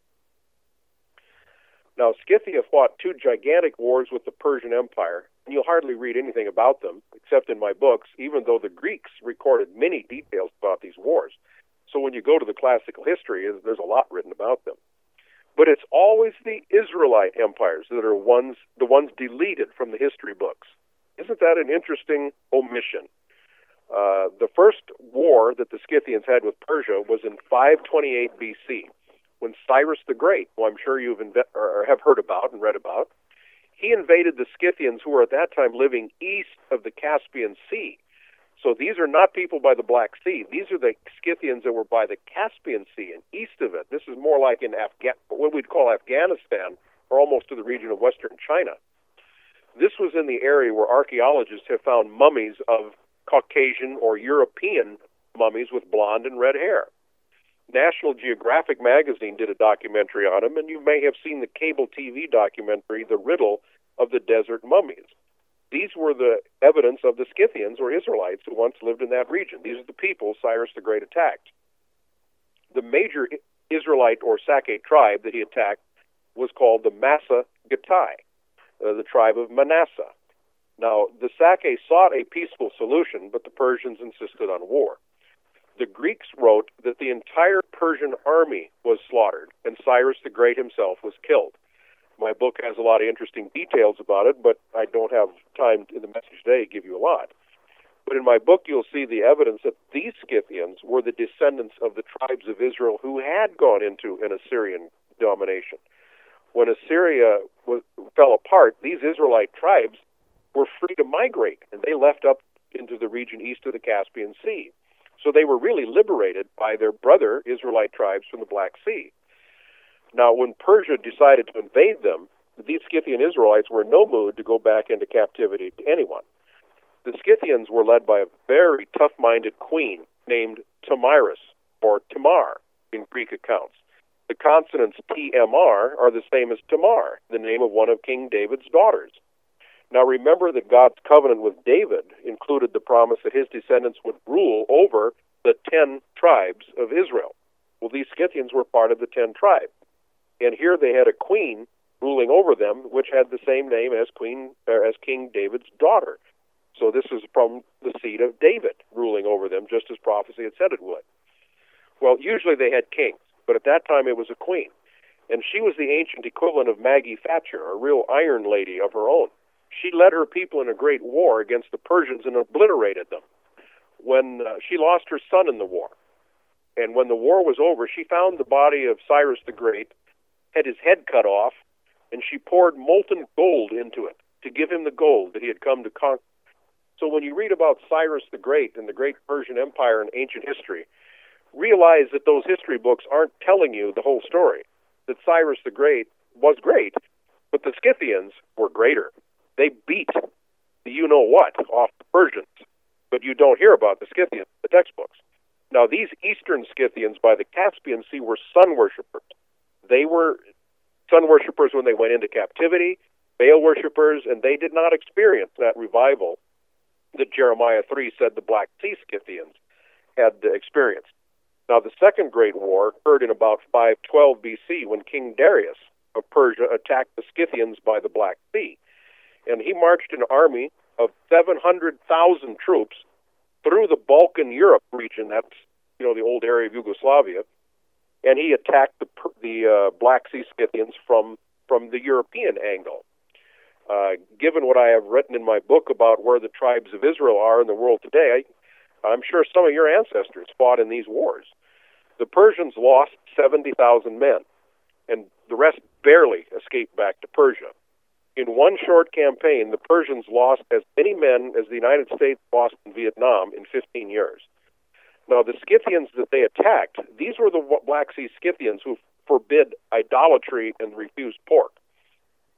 Now, Scythia fought two gigantic wars with the Persian Empire, and you'll hardly read anything about them, except in my books, even though the Greeks recorded many details about these wars. So when you go to the classical history, there's a lot written about them. But it's always the Israelite empires that are the ones deleted from the history books. Isn't that an interesting omission? The first war that the Scythians had with Persia was in 528 BC, when Cyrus the Great, who I'm sure you've have heard about and read about, he invaded the Scythians who were at that time living east of the Caspian Sea. So these are not people by the Black Sea. These are the Scythians that were by the Caspian Sea and east of it. This is more like in what we'd call Afghanistan, or almost to the region of western China. This was in the area where archaeologists have found mummies of Caucasian or European mummies with blonde and red hair. National Geographic magazine did a documentary on them, and you may have seen the cable TV documentary, The Riddle of the Desert Mummies. These were the evidence of the Scythians, or Israelites, who once lived in that region. These are the people Cyrus the Great attacked. The major Israelite or Sakke tribe that he attacked was called the Massa Gittai, the tribe of Manasseh. Now, the Sakke sought a peaceful solution, but the Persians insisted on war. The Greeks wrote that the entire Persian army was slaughtered, and Cyrus the Great himself was killed. My book has a lot of interesting details about it, but I don't have time in the message today to give you a lot. But in my book, you'll see the evidence that these Scythians were the descendants of the tribes of Israel who had gone into an Assyrian domination. When Assyria fell apart, these Israelite tribes were free to migrate, and they left up into the region east of the Caspian Sea. So they were really liberated by their brother Israelite tribes from the Black Sea. Now, when Persia decided to invade them, these Scythian Israelites were in no mood to go back into captivity to anyone. The Scythians were led by a very tough-minded queen named Thamyris, or Tamar, in Greek accounts. The consonants TMR are the same as Tamar, the name of one of King David's daughters. Now remember that God's covenant with David included the promise that his descendants would rule over the 10 tribes of Israel. Well, these Scythians were part of the 10 tribes. And here they had a queen ruling over them, which had the same name as King David's daughter. So this is from the seed of David ruling over them, just as prophecy had said it would. Well, usually they had kings, but at that time it was a queen. And she was the ancient equivalent of Maggie Thatcher, a real iron lady of her own. She led her people in a great war against the Persians and obliterated them. When she lost her son in the war, and when the war was over, she found the body of Cyrus the Great, had his head cut off, and she poured molten gold into it to give him the gold that he had come to conquer. So when you read about Cyrus the Great and the great Persian Empire in ancient history, realize that those history books aren't telling you the whole story, that Cyrus the Great was great, but the Scythians were greater. They beat the you-know-what off the Persians, but you don't hear about the Scythians in the textbooks. Now, these eastern Scythians by the Caspian Sea were sun worshippers. They were sun worshippers when they went into captivity, Baal worshippers, and they did not experience that revival that Jeremiah 3 said the Black Sea Scythians had experienced. Now, the Second Great War occurred in about 512 BC when King Darius of Persia attacked the Scythians by the Black Sea. And he marched an army of 700,000 troops through the Balkan Europe region, that's, the old area of Yugoslavia, and he attacked the Black Sea Scythians from the European angle. Given what I have written in my book about where the tribes of Israel are in the world today, I'm sure some of your ancestors fought in these wars. The Persians lost 70,000 men, and the rest barely escaped back to Persia. In one short campaign, the Persians lost as many men as the United States lost in Vietnam in 15 years. Now, the Scythians that they attacked, these were the Black Sea Scythians who forbid idolatry and refused pork.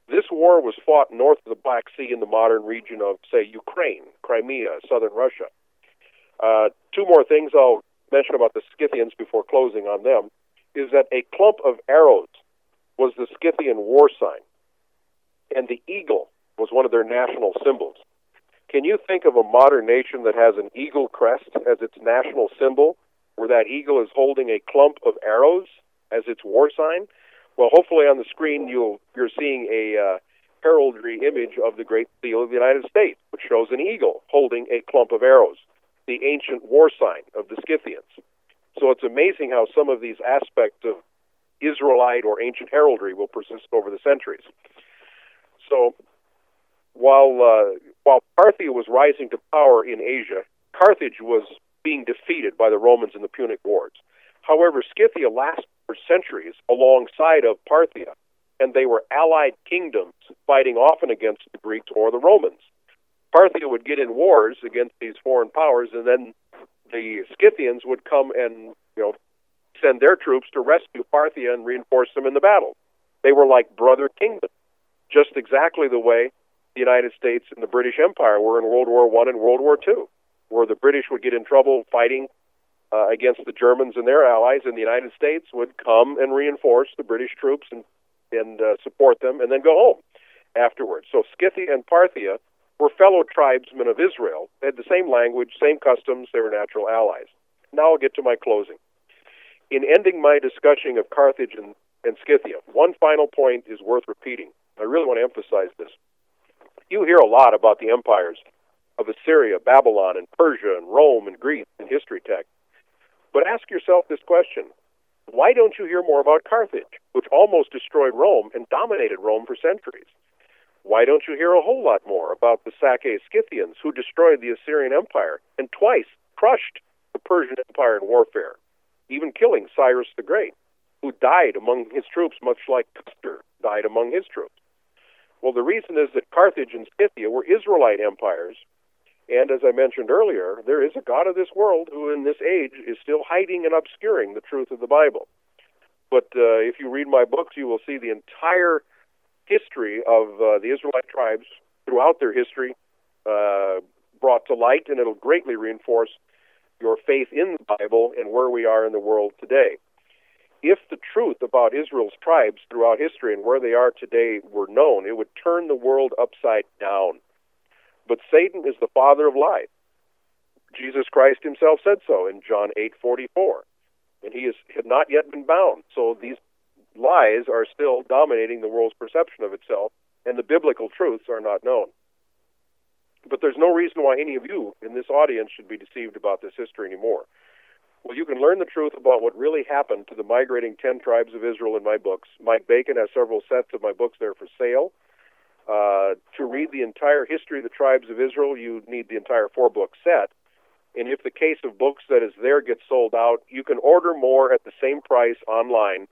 This war was fought north of the Black Sea in the modern region of, say, Ukraine, Crimea, southern Russia. Two more things I'll mention about the Scythians before closing on them is that a clump of arrows was the Scythian war sign, and the eagle was one of their national symbols. Can you think of a modern nation that has an eagle crest as its national symbol, where that eagle is holding a clump of arrows as its war sign? Well, hopefully on the screen you're seeing a heraldry image of the Great Seal of the United States, which shows an eagle holding a clump of arrows, the ancient war sign of the Scythians. So it's amazing how some of these aspects of Israelite or ancient heraldry will persist over the centuries. So while Parthia was rising to power in Asia, Carthage was being defeated by the Romans in the Punic Wars. However, Scythia lasted for centuries alongside of Parthia, and they were allied kingdoms fighting often against the Greeks or the Romans. Parthia would get in wars against these foreign powers, and then the Scythians would come and send their troops to rescue Parthia and reinforce them in the battle. They were like brother kingdoms, just exactly the way the United States and the British Empire were in World War I and World War II, where the British would get in trouble fighting against the Germans and their allies, and the United States would come and reinforce the British troops and support them, and then go home afterwards. So Scythia and Parthia were fellow tribesmen of Israel. They had the same language, same customs. They were natural allies. Now I'll get to my closing. In ending my discussion of Carthage and Scythia, one final point is worth repeating. I really want to emphasize this. You hear a lot about the empires of Assyria, Babylon, and Persia, and Rome, and Greece in history texts. But ask yourself this question. Why don't you hear more about Carthage, which almost destroyed Rome and dominated Rome for centuries? Why don't you hear a whole lot more about the Scythians, who destroyed the Assyrian Empire and twice crushed the Persian Empire in warfare, even killing Cyrus the Great, who died among his troops much like Custer died among his troops? Well, the reason is that Carthage and Scythia were Israelite empires, and as I mentioned earlier, there is a God of this world who in this age is still hiding and obscuring the truth of the Bible. But if you read my books, you will see the entire history of the Israelite tribes throughout their history brought to light, and it'll greatly reinforce your faith in the Bible and where we are in the world today. If the truth about Israel's tribes throughout history and where they are today were known, it would turn the world upside down. But Satan is the father of lies. Jesus Christ himself said so in John 8:44, and he had not yet been bound. So these lies are still dominating the world's perception of itself, and the biblical truths are not known. But there's no reason why any of you in this audience should be deceived about this history anymore. Well, you can learn the truth about what really happened to the migrating 10 tribes of Israel in my books. Mike Bacon has several sets of my books there for sale. To read the entire history of the tribes of Israel, you need the entire 4-book set. And if the case of books that is there gets sold out, you can order more at the same price online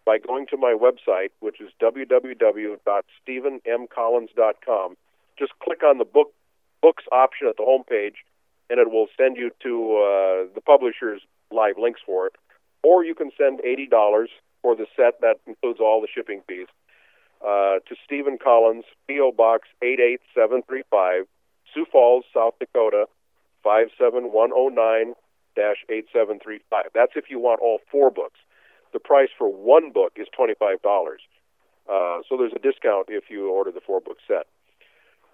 by going to my website, which is www.stephenmcollins.com. Just click on the books option at the home page, and it will send you to the publisher's live links for it. Or you can send $80 for the set that includes all the shipping fees to Stephen Collins, P.O. Box 88735, Sioux Falls, South Dakota, 57109-8735. That's if you want all 4 books. The price for 1 book is $25. So there's a discount if you order the 4-book set.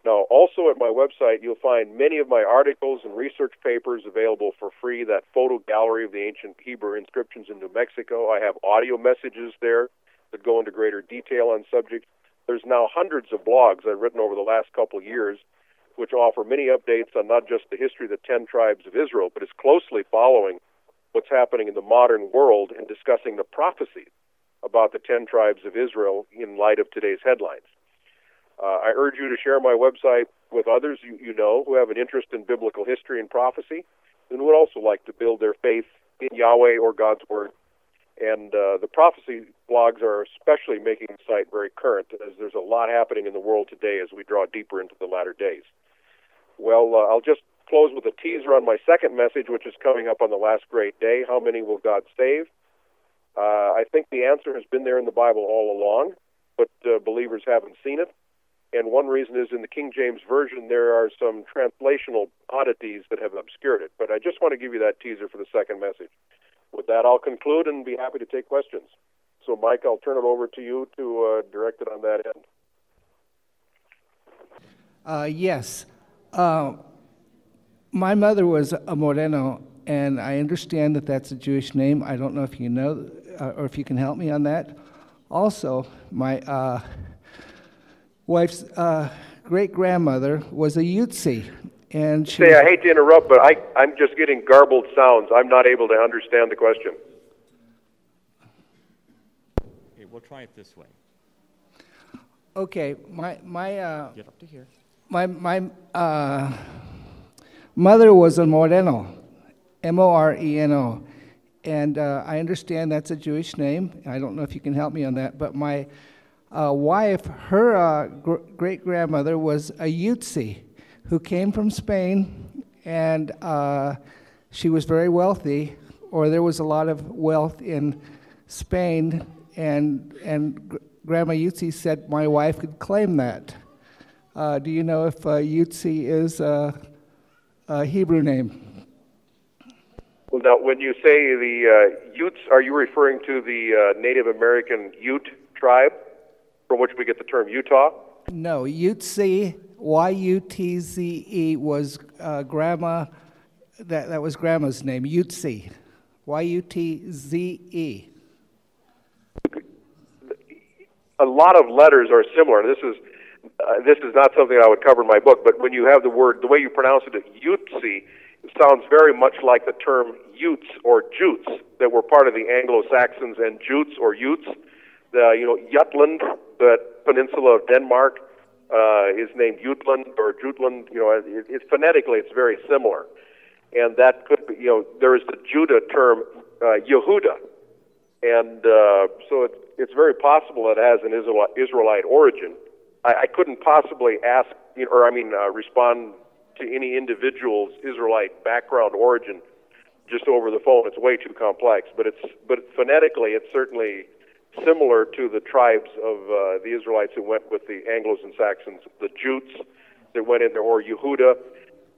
Now, also at my website, you'll find many of my articles and research papers available for free, that photo gallery of the ancient Hebrew inscriptions in New Mexico. I have audio messages there that go into greater detail on subjects. There's now hundreds of blogs I've written over the last couple of years, which offer many updates on not just the history of the 10 tribes of Israel, but is closely following what's happening in the modern world and discussing the prophecies about the 10 tribes of Israel in light of today's headlines. I urge you to share my website with others you know who have an interest in biblical history and prophecy and would also like to build their faith in Yahweh or God's Word. And the prophecy blogs are especially making the site very current, as there's a lot happening in the world today as we draw deeper into the latter days. Well, I'll just close with a teaser on my second message, which is coming up on the last great day. How many will God save? I think the answer has been there in the Bible all along, but believers haven't seen it. And one reason is in the King James Version, there are some translational oddities that have obscured it. But I just want to give you that teaser for the second message. With that, I'll conclude and be happy to take questions. So, Mike, I'll turn it over to you to direct it on that end. Yes. My mother was a Moreno, and I understand that that's a Jewish name. I don't know if you know, or if you can help me on that. Also, my wife's great-grandmother was a Yutzi, and she... I hate to interrupt, but I'm just getting garbled sounds. I'm not able to understand the question. Okay, we'll try it this way. Okay, Get up to here. My mother was a Moreno, Moreno, and I understand that's a Jewish name. I don't know if you can help me on that, but my wife, her great-grandmother was a Yutzi who came from Spain, and she was very wealthy, or there was a lot of wealth in Spain, and Grandma Yutzi said my wife could claim that. Do you know if Yutzi is a Hebrew name? Well, now, when you say the Utes, are you referring to the Native American Ute tribe, from which we get the term Utah? No, Yutzi, Y-U-T-Z-E, was Grandma. That was Grandma's name, Yutzi, Y-U-T-Z-E. A lot of letters are similar. This is not something I would cover in my book, but when you have the word, the way you pronounce it, Yutzi, it sounds very much like the term Utes or Jutes that were part of the Anglo-Saxons, and Jutes or Utes, Jutland, the peninsula of Denmark, is named Jutland or Jutland. Phonetically it's very similar, and that could be. There is the Judah term Yehuda, and so it's very possible it has an Israelite origin. I couldn't possibly respond to any individual's Israelite background origin just over the phone. It's way too complex, but phonetically it's certainly similar to the tribes of the Israelites who went with the Anglos and Saxons, the Jutes that went in there, or Yehuda.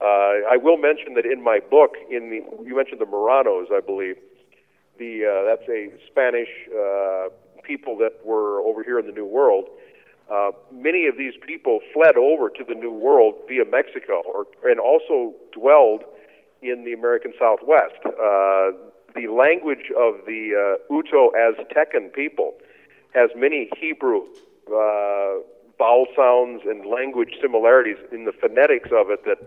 I will mention that in my book, you mentioned the Moranos, I believe. That's a Spanish people that were over here in the New World. Many of these people fled over to the New World via Mexico, and also dwelled in the American Southwest. The language of the Uto-Aztecan people has many Hebrew vowel sounds and language similarities in the phonetics of it that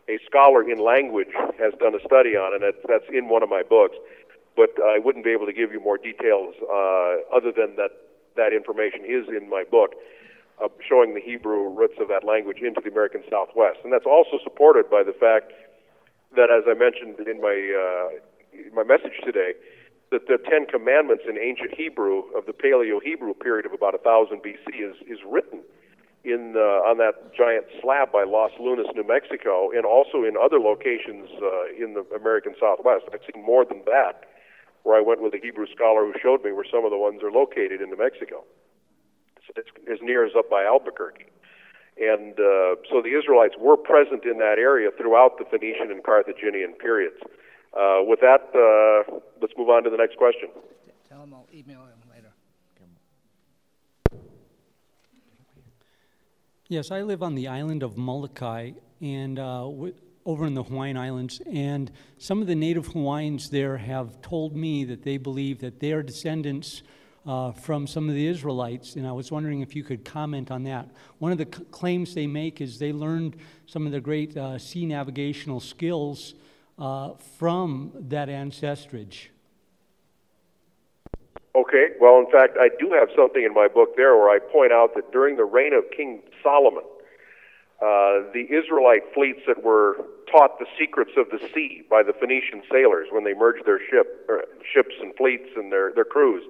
a scholar in language has done a study on, and that's in one of my books. But I wouldn't be able to give you more details other than that information is in my book, showing the Hebrew roots of that language into the American Southwest. And that's also supported by the fact that, as I mentioned in my message today, that the Ten Commandments in ancient Hebrew of the Paleo-Hebrew period of about 1000 BC is written on that giant slab by Los Lunas, New Mexico, and also in other locations in the American Southwest. I've seen more than that, where I went with a Hebrew scholar who showed me where some of the ones are located in New Mexico. It's as near as up by Albuquerque. And so the Israelites were present in that area throughout the Phoenician and Carthaginian periods. With that, let's move on to the next question. Tell him I'll email him later. Yes, I live on the island of Molokai, and over in the Hawaiian Islands, and some of the native Hawaiians there have told me that they believe that they are descendants from some of the Israelites, and I was wondering if you could comment on that. One of the claims they make is they learned some of the great sea navigational skills from that ancestrage. Okay, well, in fact, I do have something in my book there where I point out that during the reign of King Solomon, the Israelite fleets that were taught the secrets of the sea by the Phoenician sailors when they merged their ships and fleets and their crews,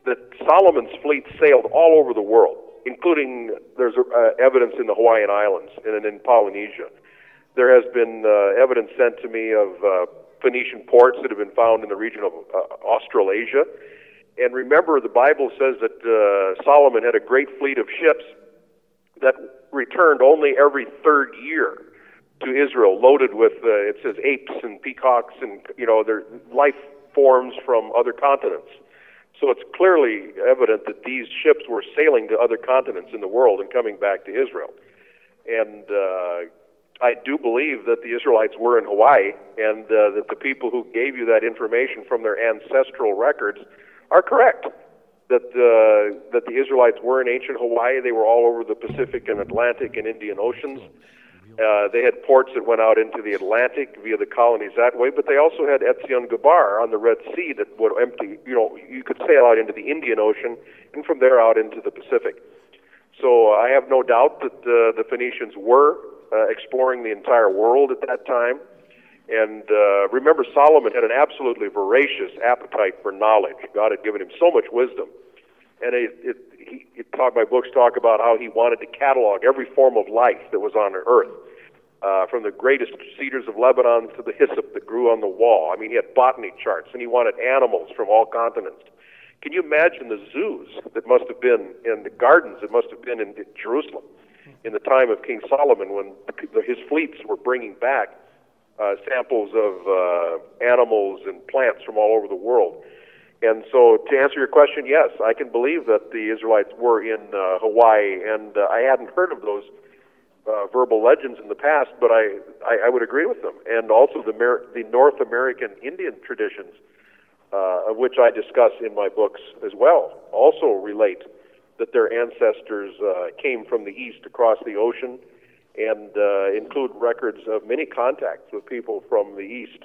that Solomon's fleet sailed all over the world, including there's evidence in the Hawaiian Islands and in Polynesia. There has been evidence sent to me of Phoenician ports that have been found in the region of Australasia. And remember, the Bible says that Solomon had a great fleet of ships that returned only every third year to Israel, loaded with, it says, apes and peacocks and, their life forms from other continents. So it's clearly evident that these ships were sailing to other continents in the world and coming back to Israel. And I do believe that the Israelites were in Hawaii, and that the people who gave you that information from their ancestral records are correct. That the Israelites were in ancient Hawaii. They were all over the Pacific and Atlantic and Indian Oceans. They had ports that went out into the Atlantic via the colonies that way, but they also had Etzion Gabar on the Red Sea that would empty, you could sail out into the Indian Ocean and from there out into the Pacific. So I have no doubt that the Phoenicians were exploring the entire world at that time. And remember, Solomon had an absolutely voracious appetite for knowledge. God had given him so much wisdom. And my books talk about how he wanted to catalog every form of life that was on earth, from the greatest cedars of Lebanon to the hyssop that grew on the wall. I mean, he had botany charts, and he wanted animals from all continents. Can you imagine the zoos that must have been, and the gardens that must have been in Jerusalem in the time of King Solomon, when his fleets were bringing back samples of animals and plants from all over the world? And so, to answer your question, yes, I can believe that the Israelites were in Hawaii, and I hadn't heard of those verbal legends in the past, but I would agree with them. And also the North American Indian traditions, of which I discuss in my books as well, also relate that their ancestors came from the east across the ocean, and include records of many contacts with people from the east,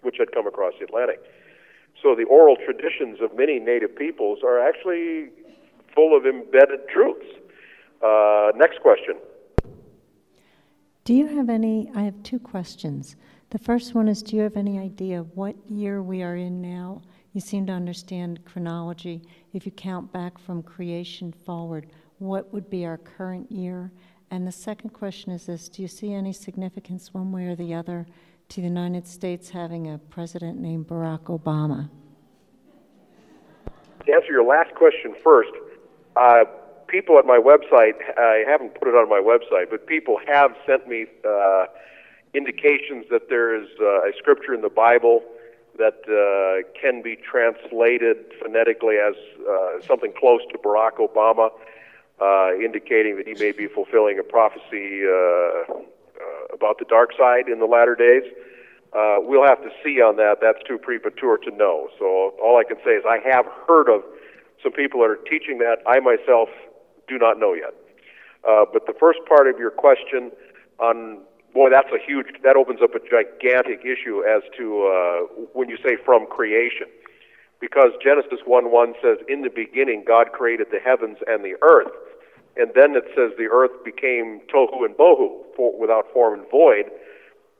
which had come across the Atlantic. So the oral traditions of many native peoples are actually full of embedded truths. Next question. Do you have any, I have two questions. The first one is, do you have any idea what year we are in now? You seem to understand chronology. If you count back from creation forward, what would be our current year? And the second question is this: do you see any significance one way or the other to the United States having a president named Barack Obama? To answer your last question first, people at my website, I haven't put it on my website, but people have sent me indications that there is a scripture in the Bible that can be translated phonetically as something close to Barack Obama, indicating that he may be fulfilling a prophecy about the dark side in the latter days. We'll have to see on that. That's too premature to know. So all I can say is I have heard of some people that are teaching that. I myself do not know yet. But the first part of your question on, boy, that opens up a gigantic issue as to when you say from creation. Because Genesis 1:1 says, in the beginning God created the heavens and the earth. And then it says the earth became tohu and bohu, without form and void.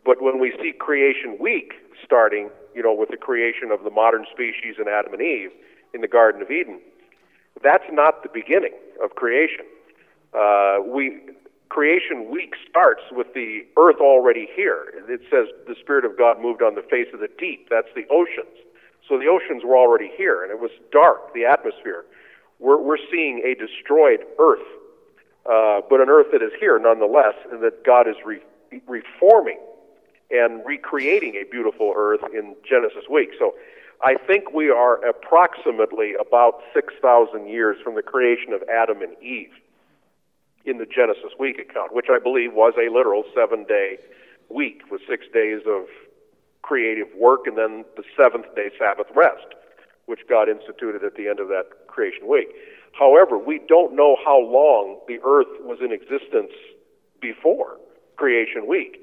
But when we see creation week starting, with the creation of the modern species and Adam and Eve in the Garden of Eden, that's not the beginning of creation. Creation week starts with the earth already here. It says the Spirit of God moved on the face of the deep. That's the oceans. So the oceans were already here, and it was dark, the atmosphere. We're seeing a destroyed earth, but an earth that is here nonetheless, and that God is reforming and recreating a beautiful earth in Genesis week. So I think we are approximately about 6,000 years from the creation of Adam and Eve in the Genesis week account, which I believe was a literal 7-day week with 6 days of creative work and then the 7th-day Sabbath rest, which God instituted at the end of that creation week. However, we don't know how long the earth was in existence before creation week.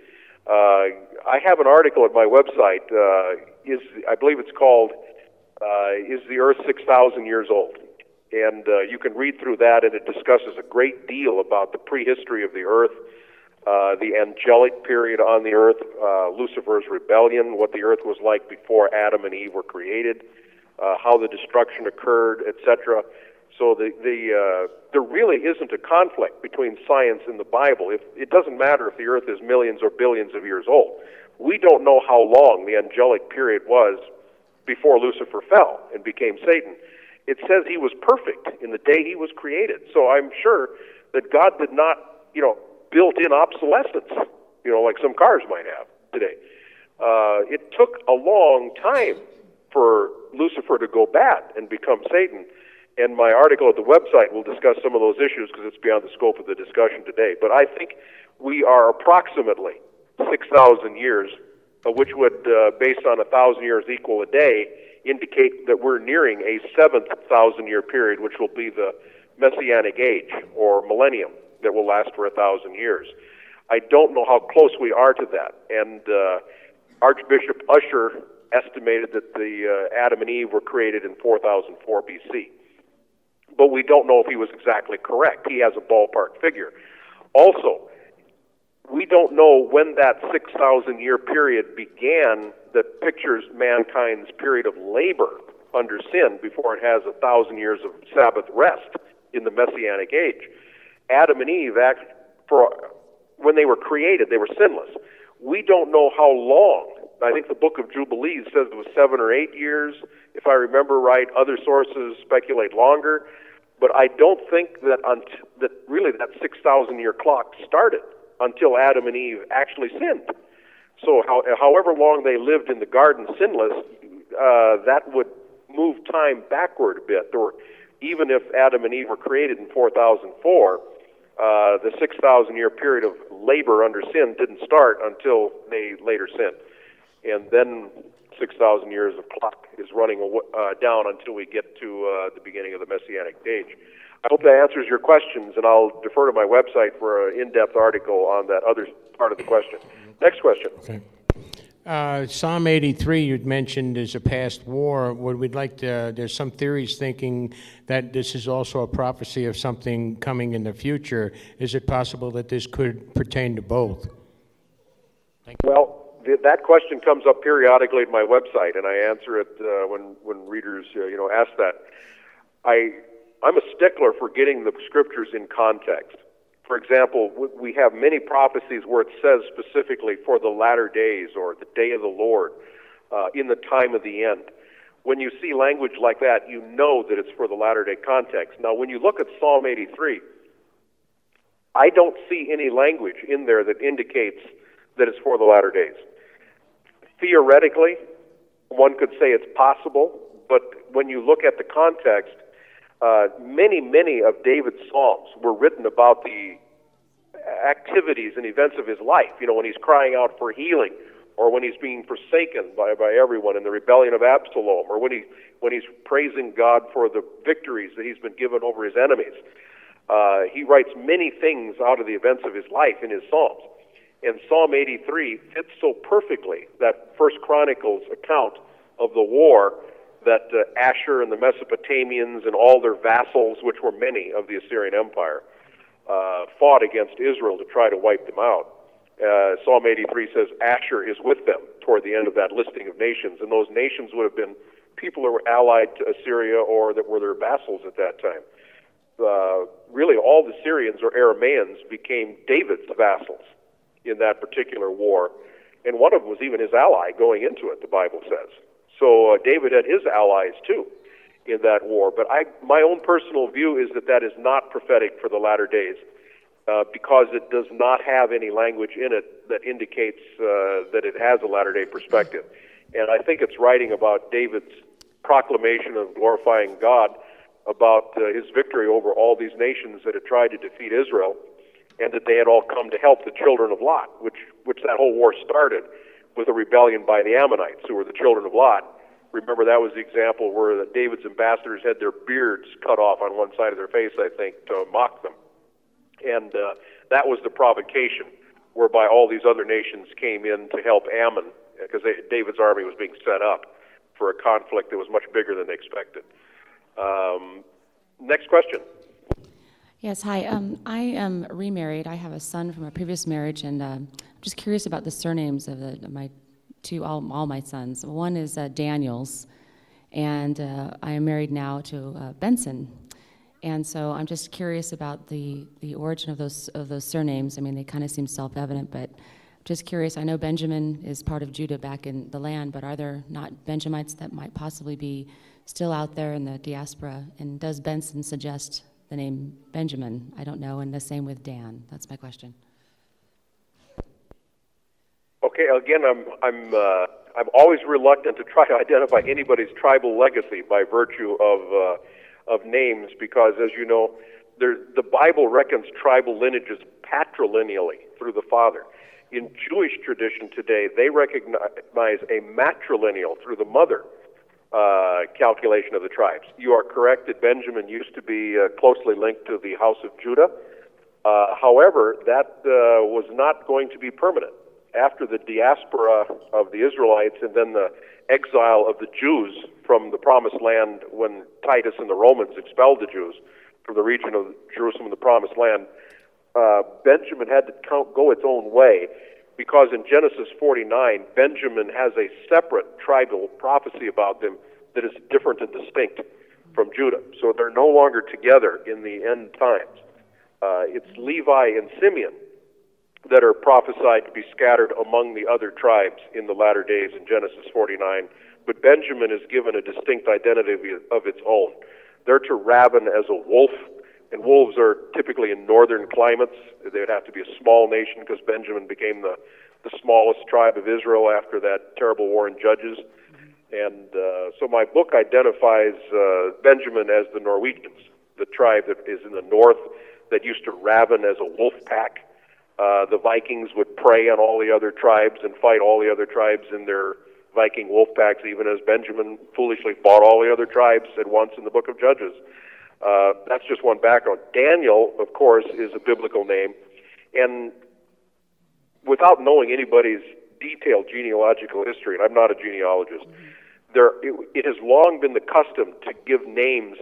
I have an article at my website, I believe it's called, Is the Earth 6,000 Years Old? And you can read through that, and it discusses a great deal about the prehistory of the earth, the angelic period on the earth, Lucifer's rebellion, what the earth was like before Adam and Eve were created, how the destruction occurred, etc. So there really isn't a conflict between science and the Bible. It doesn't matter if the earth is millions or billions of years old. We don't know how long the angelic period was before Lucifer fell and became Satan. It says he was perfect in the day he was created. So I'm sure that God did not, built-in obsolescence, like some cars might have today. It took a long time for Lucifer to go bad and become Satan. And my article at the website will discuss some of those issues because it's beyond the scope of the discussion today. But I think we are approximately 6,000 years, which would, based on 1,000 years equal a day, indicate that we're nearing a 7,000-year period, which will be the Messianic Age, or millennium, that will last for 1,000 years. I don't know how close we are to that. And Archbishop Usher estimated that the Adam and Eve were created in 4004 BC. But we don't know if he was exactly correct. He has a ballpark figure. Also, we don't know when that 6,000-year period began that pictures mankind's period of labor under sin before it has 1,000 years of Sabbath rest in the Messianic Age. Adam and Eve, when they were created, they were sinless. We don't know how long. I think the Book of Jubilees says it was 7 or 8 years, if I remember right. Other sources speculate longer. But I don't think that really that 6,000-year clock started until Adam and Eve actually sinned. So however long they lived in the garden sinless, that would move time backward a bit. Or even if Adam and Eve were created in 4004, the 6,000-year period of labor under sin didn't start until they later sinned. And then 6,000 years of clock is running down until we get to the beginning of the Messianic Age. I hope that answers your questions, and I'll defer to my website for an in-depth article on that other part of the question. Next question. Okay. Psalm 83 you'd mentioned is a past war. We'd like to, there's some theories thinking that this is also a prophecy of something coming in the future. Is it possible that this could pertain to both? Well, that question comes up periodically at my website, and I answer it when readers ask that. I'm a stickler for getting the scriptures in context. For example, we have many prophecies where it says specifically for the latter days or the day of the Lord, in the time of the end. When you see language like that, you know that it's for the latter day context. Now, when you look at Psalm 83, I don't see any language in there that indicates that it's for the latter days. Theoretically, one could say it's possible, but when you look at the context, many of David's Psalms were written about the activities and events of his life. You know, when he's crying out for healing, or when he's being forsaken by everyone in the rebellion of Absalom, or when he's praising God for the victories that he's been given over his enemies. He writes many things out of the events of his life in his Psalms. And Psalm 83 fits so perfectly that First Chronicles account of the war that Asher and the Mesopotamians and all their vassals, which were many of the Assyrian Empire, fought against Israel to try to wipe them out. Psalm 83 says Asher is with them toward the end of that listing of nations, and those nations would have been people who were allied to Assyria or that were their vassals at that time. Really, all the Syrians or Aramaeans became David's vassals in that particular war, and one of them was even his ally going into it, the Bible says. So David had his allies too in that war. But my own personal view is that is not prophetic for the latter days, because it does not have any language in it that indicates that it has a latter day perspective. And I think it's writing about David's proclamation of glorifying God about his victory over all these nations that had tried to defeat Israel, and that they had all come to help the children of Lot, which that whole war started with a rebellion by the Ammonites, who were the children of Lot. Remember, that was the example where David's ambassadors had their beards cut off on one side of their face, I think, to mock them. And that was the provocation, whereby all these other nations came in to help Ammon, because David's army was being set up for a conflict that was much bigger than they expected. Next question. Yes, hi. I am remarried. I have a son from a previous marriage, and I'm just curious about the surnames of all my sons. One is Daniels, and I am married now to Benson. And so I'm just curious about the origin of those surnames. I mean, they kind of seem self-evident, but just curious. I know Benjamin is part of Judah back in the land, but are there not Benjamites that might possibly be still out there in the diaspora? And does Benson suggest the name Benjamin? I don't know, and the same with Dan. That's my question. Okay, again, I'm always reluctant to try to identify anybody's tribal legacy by virtue of of names because, as you know, the Bible reckons tribal lineages patrilineally through the father. In Jewish tradition today, they recognize a matrilineal through the mother calculation of the tribes. You are correct that Benjamin used to be closely linked to the house of Judah. However, that was not going to be permanent. After the diaspora of the Israelites and then the exile of the Jews from the Promised Land when Titus and the Romans expelled the Jews from the region of Jerusalem and the Promised Land, Benjamin had to go its own way because in Genesis 49, Benjamin has a separate tribal prophecy about them that is different and distinct from Judah. So they're no longer together in the end times. It's Levi and Simeon that are prophesied to be scattered among the other tribes in the latter days in Genesis 49. But Benjamin is given a distinct identity of its own. They're to raven as a wolf, and wolves are typically in northern climates. They would have to be a small nation because Benjamin became the smallest tribe of Israel after that terrible war in Judges. And so my book identifies Benjamin as the Norwegians, the tribe that is in the north that used to raven as a wolf pack. The Vikings would prey on all the other tribes and fight all the other tribes in their Viking wolf packs, even as Benjamin foolishly fought all the other tribes at once in the book of Judges. That's just one background. Daniel, of course, is a biblical name. And without knowing anybody's detailed genealogical history, and I'm not a genealogist, it has long been the custom to give names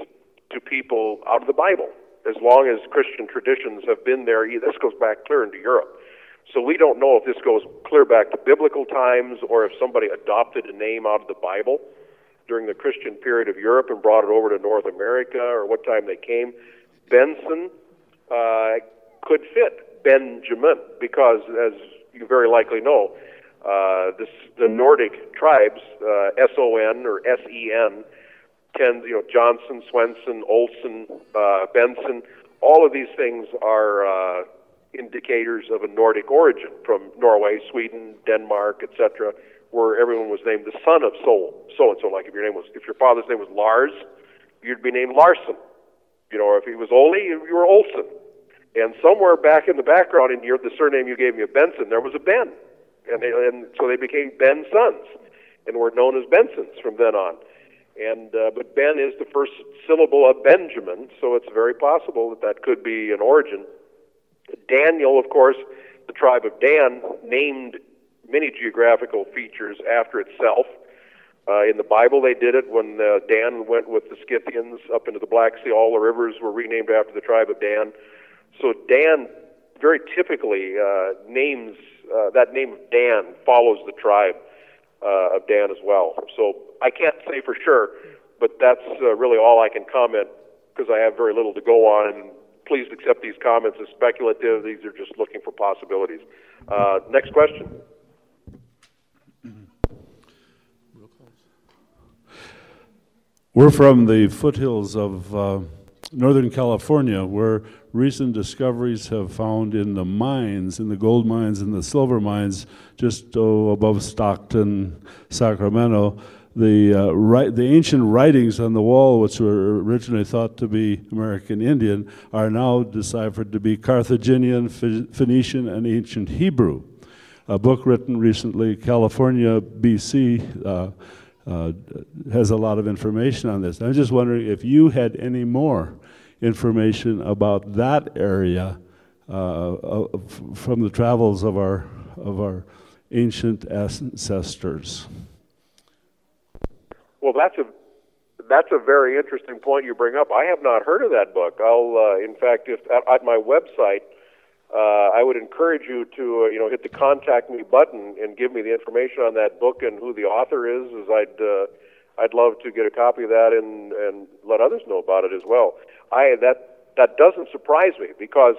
to people out of the Bible. As long as Christian traditions have been there, this goes back clear into Europe. So we don't know if this goes clear back to biblical times or if somebody adopted a name out of the Bible during the Christian period of Europe and brought it over to North America or what time they came. Benson could fit Benjamin because, as you very likely know, the Nordic tribes, S-O-N or S-E-N, Johnson, Swenson, Olson, Benson, all of these things are indicators of a Nordic origin from Norway, Sweden, Denmark, etc., where everyone was named the son of so-and-so. Like if your father's name was Lars, you'd be named Larson. If he was Ole, you were Olson. And somewhere back in the background in the surname you gave me of Benson, there was a Ben. And so they became Ben's sons and were known as Bensons from then on. But Ben is the first syllable of Benjamin, so it's very possible that could be an origin. Daniel, of course, the tribe of Dan, named many geographical features after itself. In the Bible, they did it when Dan went with the Scythians up into the Black Sea. All the rivers were renamed after the tribe of Dan. So Dan, very typically, that name of Dan follows the tribe of Dan as well. So I can't say for sure, but that's really all I can comment because I have very little to go on. And please accept these comments as speculative. These are just looking for possibilities. Next question. We're from the foothills of Northern California, where recent discoveries have found in the mines, in the gold mines and the silver mines, just above Stockton, Sacramento, the ancient writings on the wall, which were originally thought to be American Indian, are now deciphered to be Carthaginian, Phoenician, and ancient Hebrew. A book written recently, California, BC, has a lot of information on this. I'm just wondering if you had any more information about that area from the travels of our ancient ancestors. Well, that's a very interesting point you bring up. I have not heard of that book. I'll, in fact, if at my website, I would encourage you to hit the contact me button and give me the information on that book and who the author is. As I'd love to get a copy of that and let others know about it as well. That doesn't surprise me because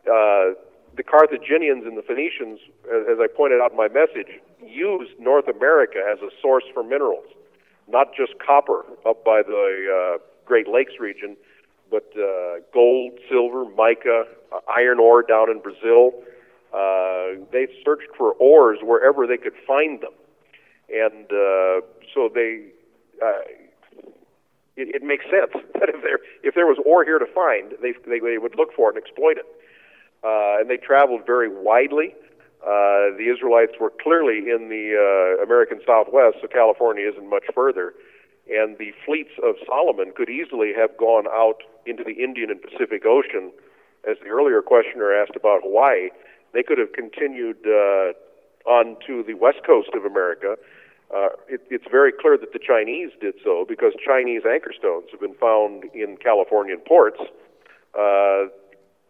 the Carthaginians and the Phoenicians, as I pointed out in my message, used North America as a source for minerals, not just copper up by the Great Lakes region, but gold, silver, mica, iron ore down in Brazil. They searched for ores wherever they could find them. And so it makes sense that if there was ore here to find, they would look for it and exploit it. And they traveled very widely. The Israelites were clearly in the American Southwest, so California isn't much further. And the fleets of Solomon could easily have gone out into the Indian and Pacific Ocean. As the earlier questioner asked about Hawaii, they could have continued on to the west coast of America. It's very clear that the Chinese did so, because Chinese anchor stones have been found in Californian ports,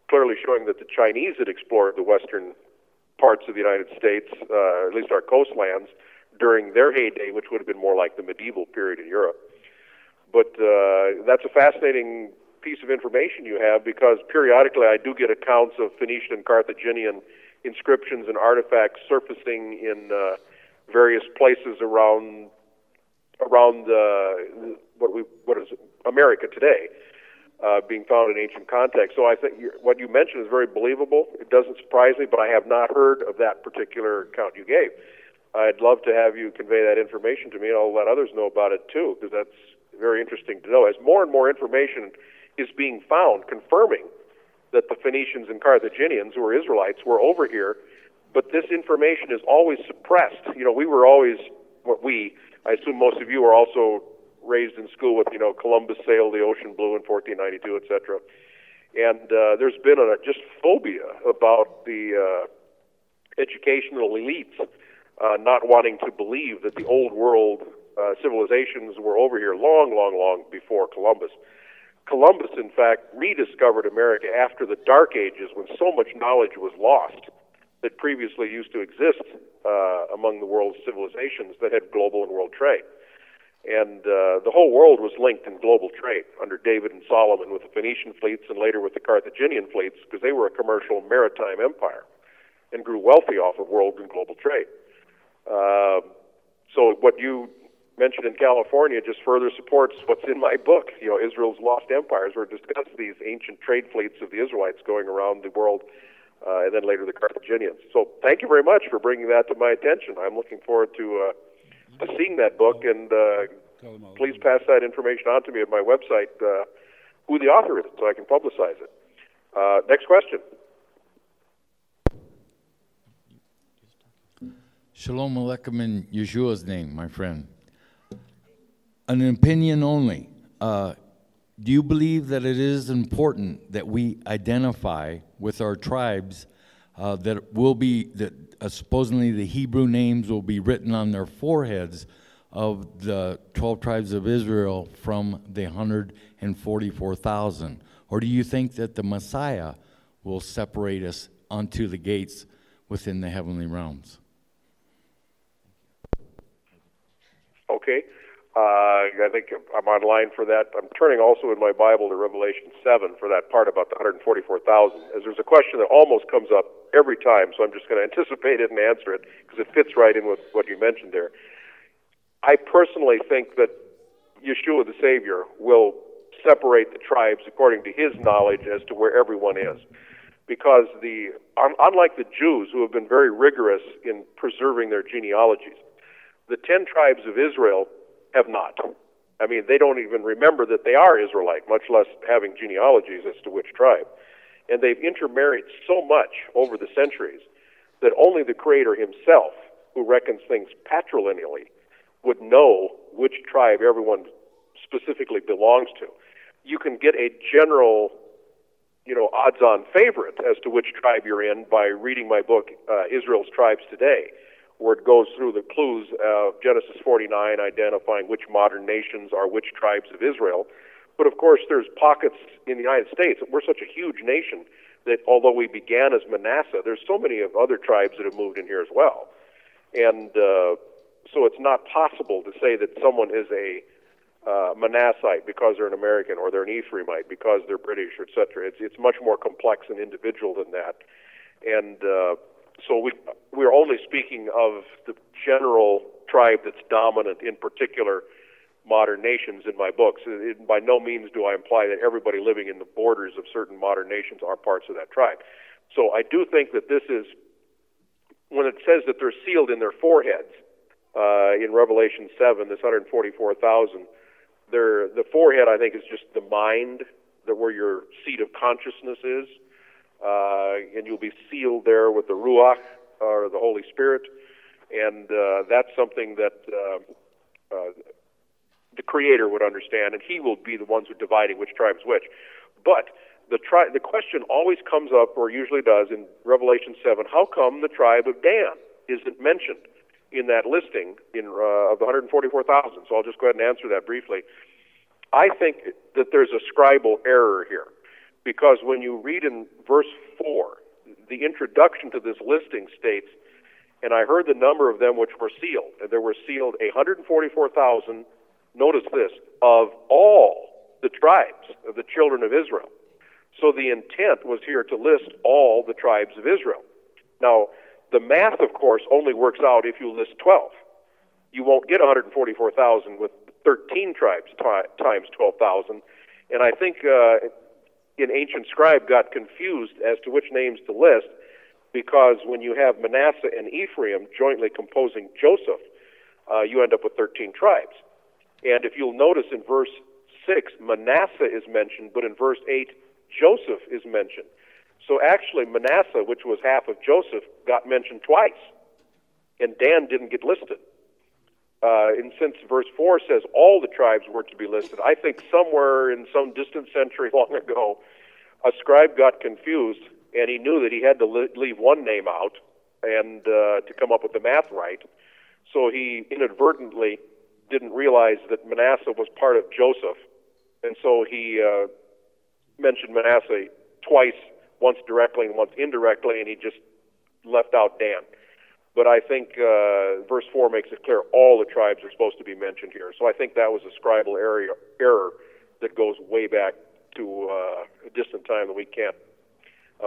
clearly showing that the Chinese had explored the western parts of the United States, at least our coastlands, during their heyday, which would have been more like the medieval period in Europe. But that's a fascinating piece of information you have, because periodically I do get accounts of Phoenician and Carthaginian inscriptions and artifacts surfacing in various places around what is America today, being found in ancient context. So I think what you mentioned is very believable. It doesn't surprise me, but I have not heard of that particular account you gave. I'd love to have you convey that information to me, and I'll let others know about it too, because that's very interesting to know. As more and more information is being found confirming that the Phoenicians and Carthaginians, who were Israelites, were over here, but this information is always suppressed. You know, we were always, I assume most of you were also raised in school with, Columbus sailed the ocean blue in 1492, etc. And there's been just phobia about the educational elites not wanting to believe that the old world civilizations were over here long, long, long before Columbus. Columbus, in fact, rediscovered America after the Dark Ages, when so much knowledge was lost that previously used to exist among the world's civilizations that had global and world trade. And the whole world was linked in global trade under David and Solomon, with the Phoenician fleets and later with the Carthaginian fleets, because they were a commercial maritime empire and grew wealthy off of world and global trade. So what you mentioned in California just further supports what's in my book, Israel's Lost Empires, where it discuss these ancient trade fleets of the Israelites going around the world, and then later the Carthaginians. So thank you very much for bringing that to my attention. I'm looking forward to seeing that book, and please pass that information on to me at my website, who the author is, so I can publicize it. Next question. Shalom Aleichem in Yeshua's name, my friend. An opinion only. Do you believe that it is important that we identify with our tribes that supposedly the Hebrew names will be written on their foreheads of the 12 tribes of Israel from the 144,000? Or do you think that the Messiah will separate us onto the gates within the heavenly realms? Okay. I think I'm online for that. I'm turning also in my Bible to Revelation 7 for that part about the 144,000, as there's a question that almost comes up every time, so I'm just going to anticipate it and answer it, because it fits right in with what you mentioned there. I personally think that Yeshua the Savior will separate the tribes according to his knowledge as to where everyone is, because unlike the Jews, who have been very rigorous in preserving their genealogies, the 10 tribes of Israel have not. I mean, they don't even remember that they are Israelite, much less having genealogies as to which tribe. And they've intermarried so much over the centuries that only the Creator himself, who reckons things patrilineally, would know which tribe everyone specifically belongs to. You can get a general, odds-on favorite as to which tribe you're in by reading my book, Israel's Tribes Today, where it goes through the clues of Genesis 49, identifying which modern nations are which tribes of Israel. But of course, there's pockets in the United States. We're such a huge nation that although we began as Manasseh, there's so many of other tribes that have moved in here as well. And so it's not possible to say that someone is a Manassite because they're an American, or they're an Ephraimite because they're British, etc. It's much more complex and individual than that. And so we're only speaking of the general tribe that's dominant in particular modern nations in my books. By no means do I imply that everybody living in the borders of certain modern nations are parts of that tribe. So I do think that this is, when it says that they're sealed in their foreheads, in Revelation 7, this 144,000, The forehead, I think, is just the mind, where your seat of consciousness is, and you'll be sealed there with the Ruach, or the Holy Spirit, and that's something that the Creator would understand, and He will be the ones who are dividing which tribe is which. But the question always comes up, or usually does, in Revelation 7, how come the tribe of Dan isn't mentioned in that listing of the 144,000? So I'll just go ahead and answer that briefly. I think that there's a scribal error here, because when you read in verse 4, the introduction to this listing states, and I heard the number of them which were sealed, and there were sealed 144,000, notice this, of all the tribes of the children of Israel. So the intent was here to list all the tribes of Israel. Now, the math, of course, only works out if you list 12. You won't get 144,000 with 13 tribes times 12,000. And I think an ancient scribe got confused as to which names to list, because when you have Manasseh and Ephraim jointly composing Joseph, you end up with 13 tribes. And if you'll notice in verse 6, Manasseh is mentioned, but in verse 8, Joseph is mentioned. So actually, Manasseh, which was half of Joseph, got mentioned twice, and Dan didn't get listed. And since verse 4 says all the tribes were to be listed, I think somewhere in some distant century long ago, a scribe got confused, and he knew that he had to leave one name out and to come up with the math right. So he inadvertently didn't realize that Manasseh was part of Joseph, and so he mentioned Manasseh twice, once directly and once indirectly, and he just left out Dan. But I think verse 4 makes it clear all the tribes are supposed to be mentioned here. So I think that was a scribal error that goes way back to a distant time that we can't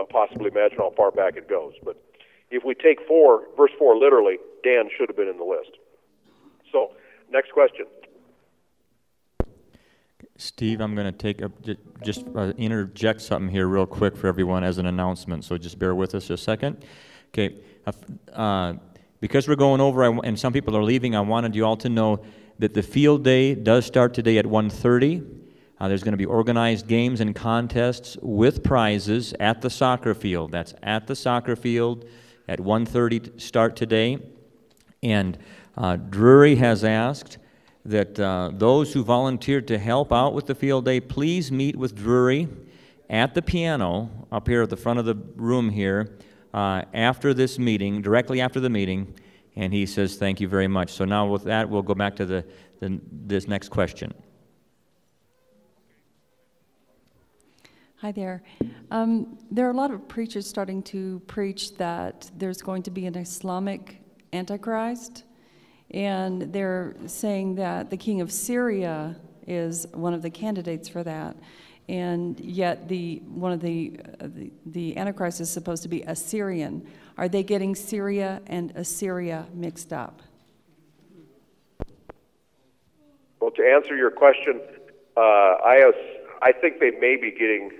possibly imagine how far back it goes. But if we take verse 4 literally, Dan should have been in the list. So, next question. Steve, I'm going to interject something here real quick for everyone as an announcement, so just bear with us a second. Okay, because we're going over and some people are leaving, I wanted you all to know that the field day does start today at 1:30. There's going to be organized games and contests with prizes at the soccer field. That's at the soccer field at 1:30 start today. And Drury has asked that those who volunteered to help out with the field day, please meet with Drury at the piano up here at the front of the room here after this meeting, directly after the meeting, and he says thank you very much. So now with that, we'll go back to this next question. Hi there. There are a lot of preachers starting to preach that there's going to be an Islamic Antichrist, and they're saying that the king of Syria is one of the candidates for that, and yet one of the Antichrist is supposed to be Assyrian. Are they getting Syria and Assyria mixed up? Well, to answer your question, I think they may be getting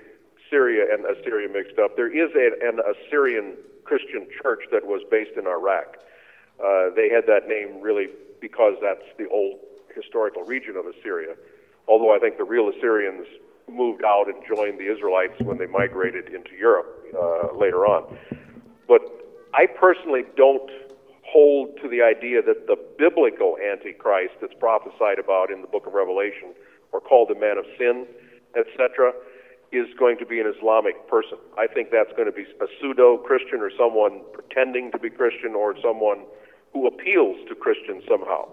Syria and Assyria mixed up. There is an Assyrian Christian church that was based in Iraq. They had that name really because that's the old historical region of Assyria, although I think the real Assyrians moved out and joined the Israelites when they migrated into Europe later on. But I personally don't hold to the idea that the biblical Antichrist that's prophesied about in the book of Revelation, or called the man of sin, etc., is going to be an Islamic person. I think that's going to be a pseudo-Christian, or someone pretending to be Christian, or someone who appeals to Christians somehow.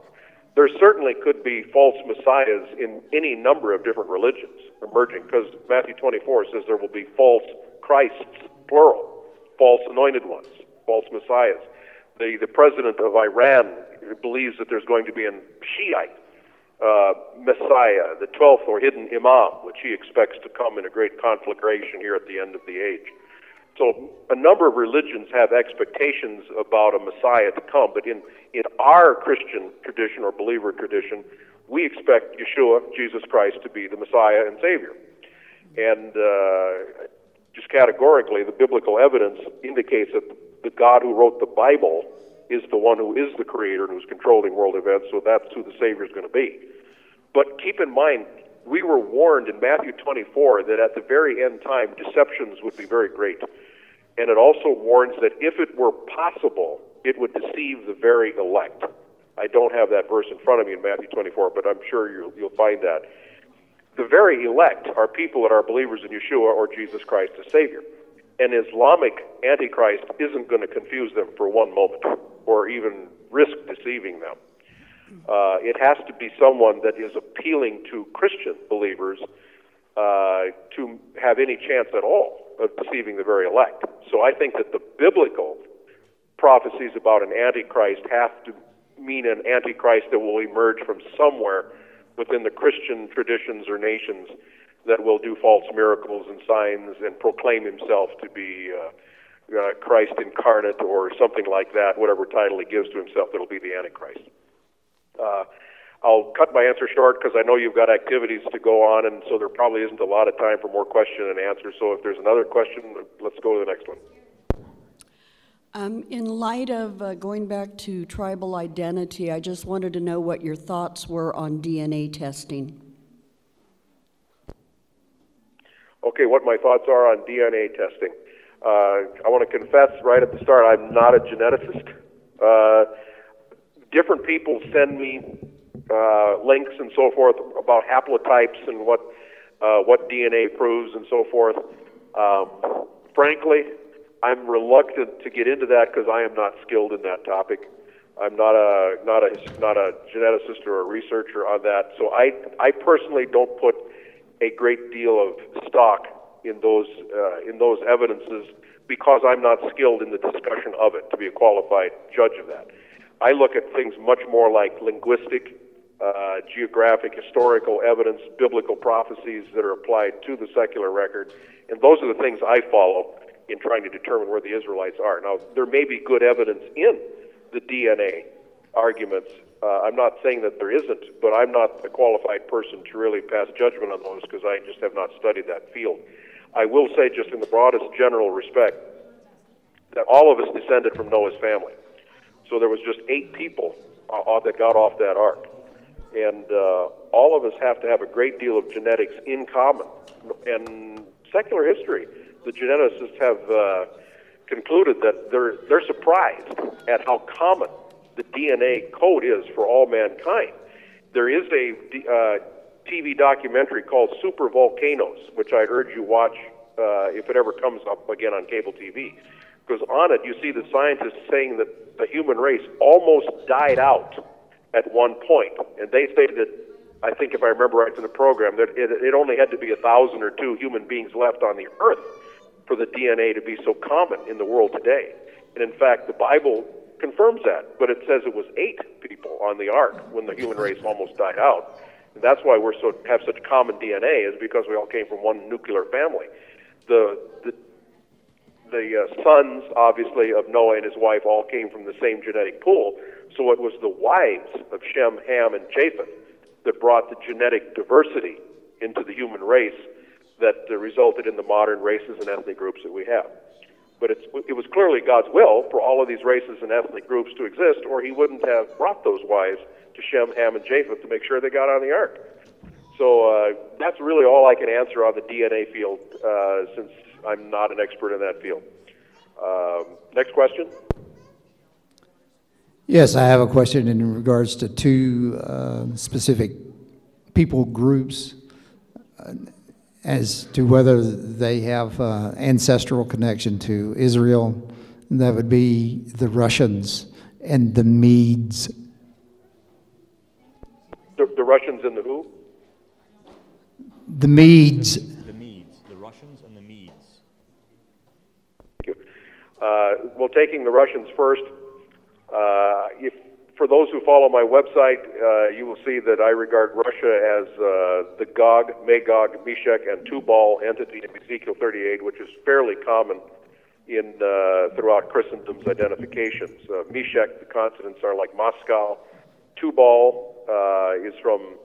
There certainly could be false messiahs in any number of different religions emerging, because Matthew 24 says there will be false Christs, plural, false anointed ones, false messiahs. The president of Iran believes that there's going to be a Shiite Messiah, the 12th or hidden Imam, which he expects to come in a great conflagration here at the end of the age. So a number of religions have expectations about a Messiah to come, but in our Christian tradition or believer tradition, we expect Yeshua, Jesus Christ, to be the Messiah and Savior. And just categorically, the biblical evidence indicates that the God who wrote the Bible is the one who is the creator and who's controlling world events, so that's who the Savior is going to be. But keep in mind, we were warned in Matthew 24 that at the very end time, deceptions would be very great. And it also warns that if it were possible, it would deceive the very elect. I don't have that verse in front of me in Matthew 24, but I'm sure you'll find that. The very elect are people that are believers in Yeshua or Jesus Christ as Savior. An Islamic Antichrist isn't going to confuse them for one moment or even risk deceiving them. It has to be someone that is appealing to Christian believers to have any chance at all of deceiving the very elect. So I think that the biblical prophecies about an Antichrist have to mean an Antichrist that will emerge from somewhere within the Christian traditions or nations that will do false miracles and signs and proclaim himself to be Christ incarnate or something like that, whatever title he gives to himself, that'll be the Antichrist. I'll cut my answer short because I know you've got activities to go on, and so there probably isn't a lot of time for more question and answer. So if there's another question, let's go to the next one. In light of going back to tribal identity, I just wanted to know what your thoughts were on DNA testing. Okay, what my thoughts are on DNA testing. I want to confess right at the start, I'm not a geneticist. Different people send me links and so forth about haplotypes and what DNA proves and so forth. Frankly, I'm reluctant to get into that because I am not skilled in that topic. I'm not a geneticist or a researcher on that. So I personally don't put a great deal of stock in those evidences because I'm not skilled in the discussion of it to be a qualified judge of that. I look at things much more like linguistic, geographic, historical evidence, biblical prophecies that are applied to the secular record, and those are the things I follow in trying to determine where the Israelites are. Now, there may be good evidence in the DNA arguments. I'm not saying that there isn't, but I'm not a qualified person to really pass judgment on those because I just have not studied that field. I will say, just in the broadest general respect, that all of us descended from Noah's family. So there was just 8 people that got off that ark. And all of us have to have a great deal of genetics in common. And secular history, the geneticists have concluded that they're surprised at how common the DNA code is for all mankind. There is a TV documentary called Super Volcanoes, which I urge you watch if it ever comes up again on cable TV. Because on it, you see the scientists saying that the human race almost died out at one point. And they say that, I think if I remember right from the program, that it only had to be 1,000 or 2 human beings left on the earth for the DNA to be so common in the world today. And in fact, the Bible confirms that, but it says it was 8 people on the ark when the human race almost died out. And that's why we have such common DNA, is because we all came from one nuclear family. The sons, obviously, of Noah and his wife all came from the same genetic pool, so it was the wives of Shem, Ham, and Japheth that brought the genetic diversity into the human race that resulted in the modern races and ethnic groups that we have. But it was clearly God's will for all of these races and ethnic groups to exist, or he wouldn't have brought those wives to Shem, Ham, and Japheth to make sure they got on the ark. So that's really all I can answer on the DNA field, since I'm not an expert in that field. Next question. Yes, I have a question in regards to 2 specific people groups as to whether they have ancestral connection to Israel. That would be the Russians and the Medes. The Russians and the who? The Medes. The Medes, the Russians and the Medes. Thank you. Well, taking the Russians first, for those who follow my website, you will see that I regard Russia as the Gog, Magog, Meshech, and Tubal entity in Ezekiel 38, which is fairly common in throughout Christendom's identifications. Meshech, the consonants are like Moscow. Tubal is from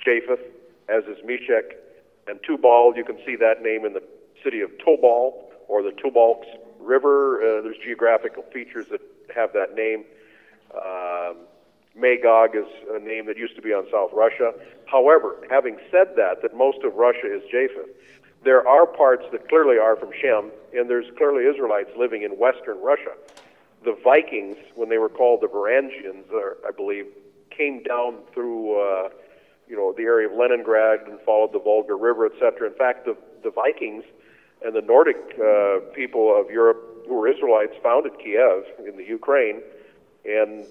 Japheth, as is Meshech. And Tubal, you can see that name in the city of Tobal, or the Tobalsk River. There's geographical features that have that name. Magog is a name that used to be on South Russia. However, having said that most of Russia is Japheth, there are parts that clearly are from Shem, and there's clearly Israelites living in western Russia. The Vikings, when they were called the Varangians, I believe, came down through the area of Leningrad and followed the Volga River, etc. In fact, the Vikings and the Nordic people of Europe who were Israelites founded Kiev in the Ukraine, and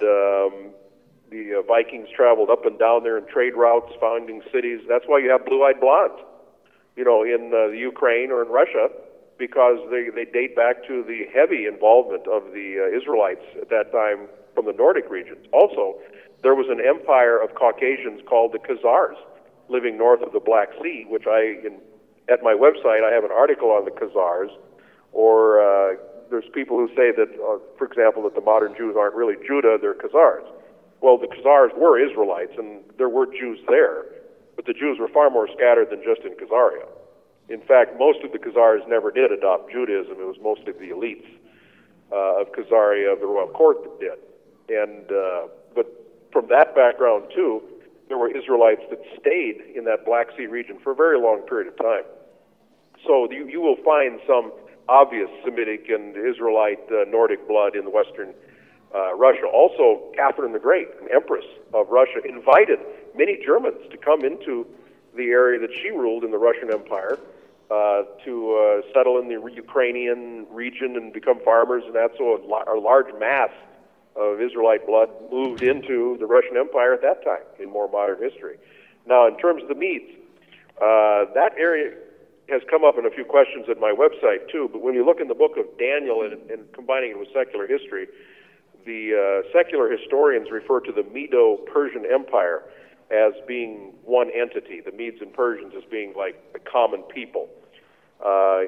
the Vikings traveled up and down there in trade routes, founding cities. That's why you have blue-eyed blondes, in the Ukraine or in Russia, because they date back to the heavy involvement of the Israelites at that time from the Nordic regions. Also, there was an empire of Caucasians called the Khazars living north of the Black Sea, which at my website I have an article on the Khazars, or there's people who say that, for example, that the modern Jews aren't really Judah, they're Khazars. Well, the Khazars were Israelites, and there were Jews there, but the Jews were far more scattered than just in Khazaria. In fact, most of the Khazars never did adopt Judaism. It was mostly the elites of Khazaria, of the royal court, that did. But from that background, too, there were Israelites that stayed in that Black Sea region for a very long period of time. So you will find some obvious Semitic and Israelite Nordic blood in the western Russia. Also, Catherine the Great, an empress of Russia, invited many Germans to come into the area that she ruled in the Russian Empire to settle in the Ukrainian region and become farmers, and that's so a large mass of Israelite blood moved into the Russian Empire at that time in more modern history. Now, in terms of the Medes, that area has come up in a few questions at my website too, but when you look in the book of Daniel and combining it with secular history, the secular historians refer to the Medo-Persian Empire as being one entity, the Medes and Persians as being like the common people.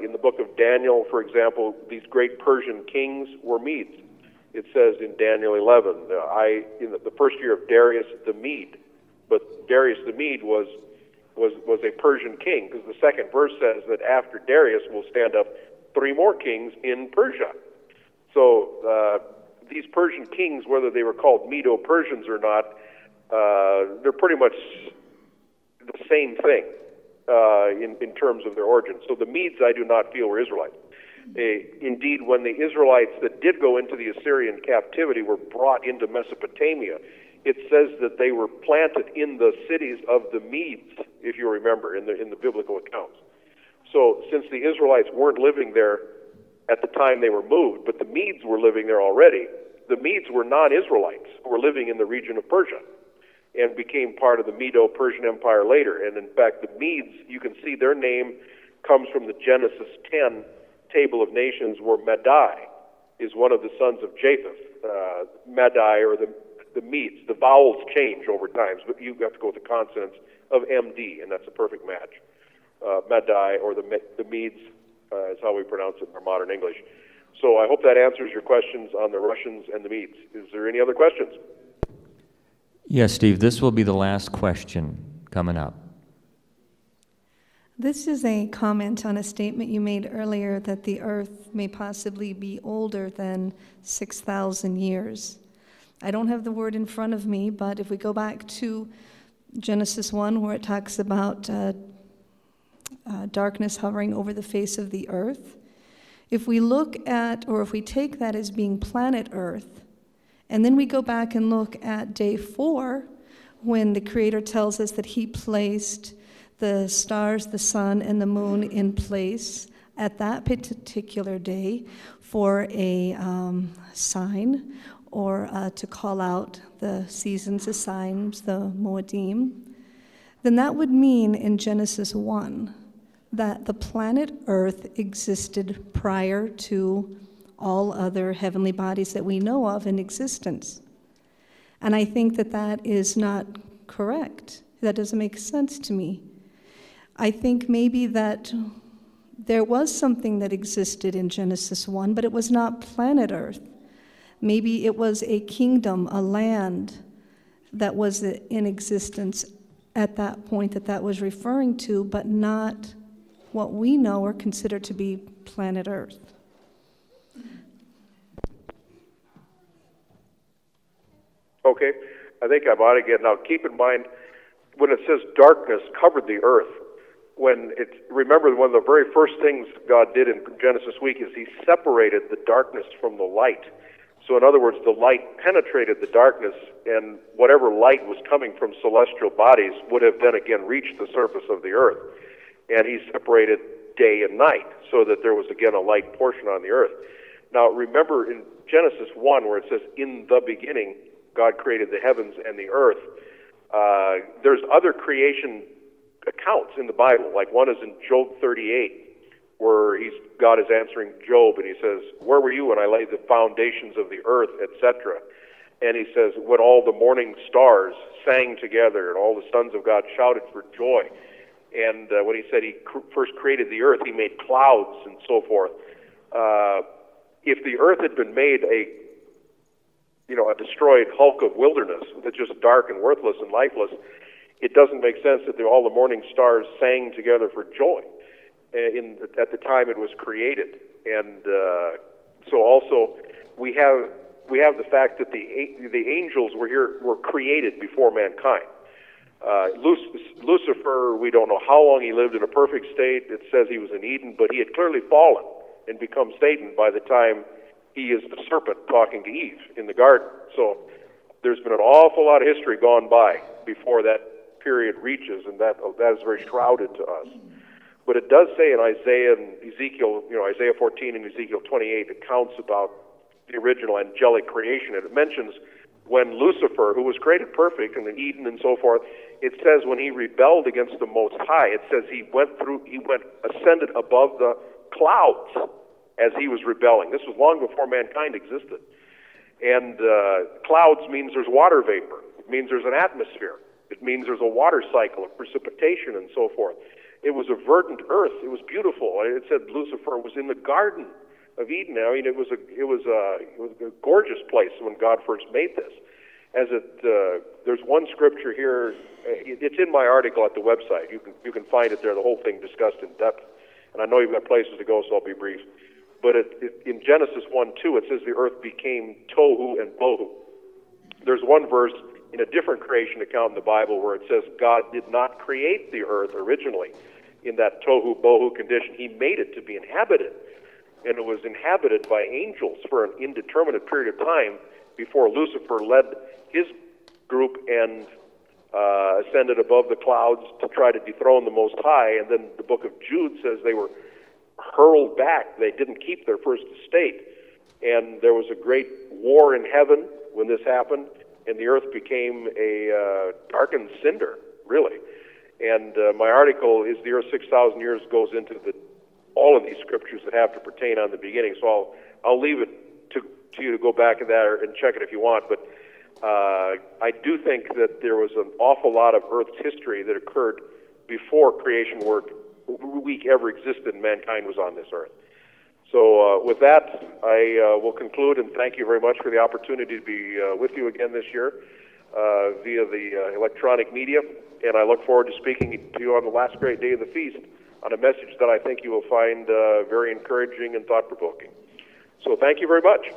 In the book of Daniel, for example, these great Persian kings were Medes. It says in Daniel 11, in the first year of Darius the Mede, but Darius the Mede was a Persian king, because the second verse says that after Darius will stand up 3 more kings in Persia. So these Persian kings, whether they were called Medo-Persians or not, they're pretty much the same thing in terms of their origin. So the Medes, I do not feel, were Israelites. Indeed, when the Israelites that did go into the Assyrian captivity were brought into Mesopotamia, it says that they were planted in the cities of the Medes, if you remember, in the biblical accounts. So since the Israelites weren't living there at the time they were moved, but the Medes were living there already, the Medes were non-Israelites who were living in the region of Persia and became part of the Medo-Persian Empire later. And in fact, the Medes, you can see their name comes from the Genesis 10 table of nations, where Madai is one of the sons of Japheth. Madai, or the Medes, the vowels change over time, but you have to go with the consonants of MD, and that's a perfect match. Madai, or the Medes, is how we pronounce it in our modern English. So I hope that answers your questions on the Russians and the Medes. Is there any other questions? Yes, Steve, this will be the last question coming up. This is a comment on a statement you made earlier that the earth may possibly be older than 6,000 years. I don't have the word in front of me, but if we go back to Genesis 1, where it talks about darkness hovering over the face of the earth, if we look at, or if we take that as being planet Earth, and then we go back and look at day 4, when the Creator tells us that He placed the stars, the sun, and the moon in place at that particular day for a sign, or to call out the seasons, the signs, the Moedim, then that would mean in Genesis 1 that the planet Earth existed prior to all other heavenly bodies that we know of in existence. And I think that that is not correct. That doesn't make sense to me. I think maybe that there was something that existed in Genesis 1, but it was not planet Earth. Maybe it was a kingdom, a land that was in existence at that point that was referring to, but not what we know or consider to be planet Earth. Okay. I think I'm on again. Now, keep in mind, when it says darkness covered the earth, remember one of the very first things God did in Genesis week is he separated the darkness from the light. So in other words, the light penetrated the darkness, and whatever light was coming from celestial bodies would have then again reached the surface of the earth. And he separated day and night so that there was again a light portion on the earth. Now remember in Genesis 1 where it says, in the beginning God created the heavens and the earth. There's other creation accounts in the Bible, like one is in Job 38, where God is answering Job, and he says, where were you when I laid the foundations of the earth, etc.? And he says, when all the morning stars sang together, and all the sons of God shouted for joy. And when he said he first created the earth, he made clouds and so forth. If the earth had been made a destroyed hulk of wilderness that's just dark and worthless and lifeless, it doesn't make sense that all the morning stars sang together for joy at the time it was created. And so also we have the fact that the angels were created before mankind. Lucifer, we don't know how long he lived in a perfect state. It says he was in Eden, but he had clearly fallen and become Satan by the time he is the serpent talking to Eve in the garden. So there's been an awful lot of history gone by before that period reaches, and that is very shrouded to us. But it does say in Isaiah and Ezekiel, Isaiah 14 and Ezekiel 28 accounts about the original angelic creation, and it mentions when Lucifer, who was created perfect in Eden and so forth, it says when he rebelled against the Most High, it says he ascended above the clouds as he was rebelling. This was long before mankind existed. And clouds means there's water vapor. It means there's an atmosphere. It means there's a water cycle of precipitation and so forth. It was a verdant earth. It was beautiful. It said Lucifer was in the Garden of Eden. I mean, it was a gorgeous place when God first made this. There's one scripture here. It's in my article at the website. You can find it there. The whole thing discussed in depth. And I know you've got places to go, so I'll be brief. But in Genesis 1:2, it says the earth became tohu and bohu. There's one verse in a different creation account in the Bible where it says God did not create the earth originally in that tohu bohu condition. He made it to be inhabited. And it was inhabited by angels for an indeterminate period of time before Lucifer led his group and ascended above the clouds to try to dethrone the Most High. And then the book of Jude says they were hurled back. They didn't keep their first estate. And there was a great war in heaven when this happened, and the earth became a darkened cinder, really. And my article, Is the Earth 6,000 Years, goes into all of these scriptures that have to pertain on the beginning. So I'll leave it to you to go back in that and check it if you want. But I do think that there was an awful lot of Earth's history that occurred before creation week ever existed and mankind was on this earth. So with that, I will conclude and thank you very much for the opportunity to be with you again this year via the electronic media. And I look forward to speaking to you on the last great day of the feast on a message that I think you will find very encouraging and thought-provoking. So thank you very much.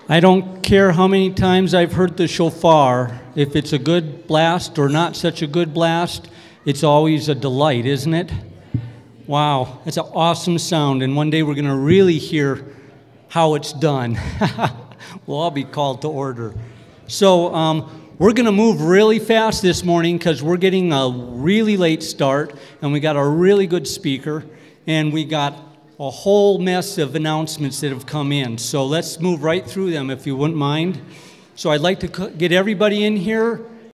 I don't care how many times I've heard the shofar. If it's a good blast or not such a good blast, it's always a delight, isn't it? Wow, it's an awesome sound, and one day we're going to really hear how it's done. We'll all be called to order. So we're going to move really fast this morning because we're getting a really late start, and we got a really good speaker, and we got a whole mess of announcements that have come in. So let's move right through them if you wouldn't mind. So I'd like to get everybody in here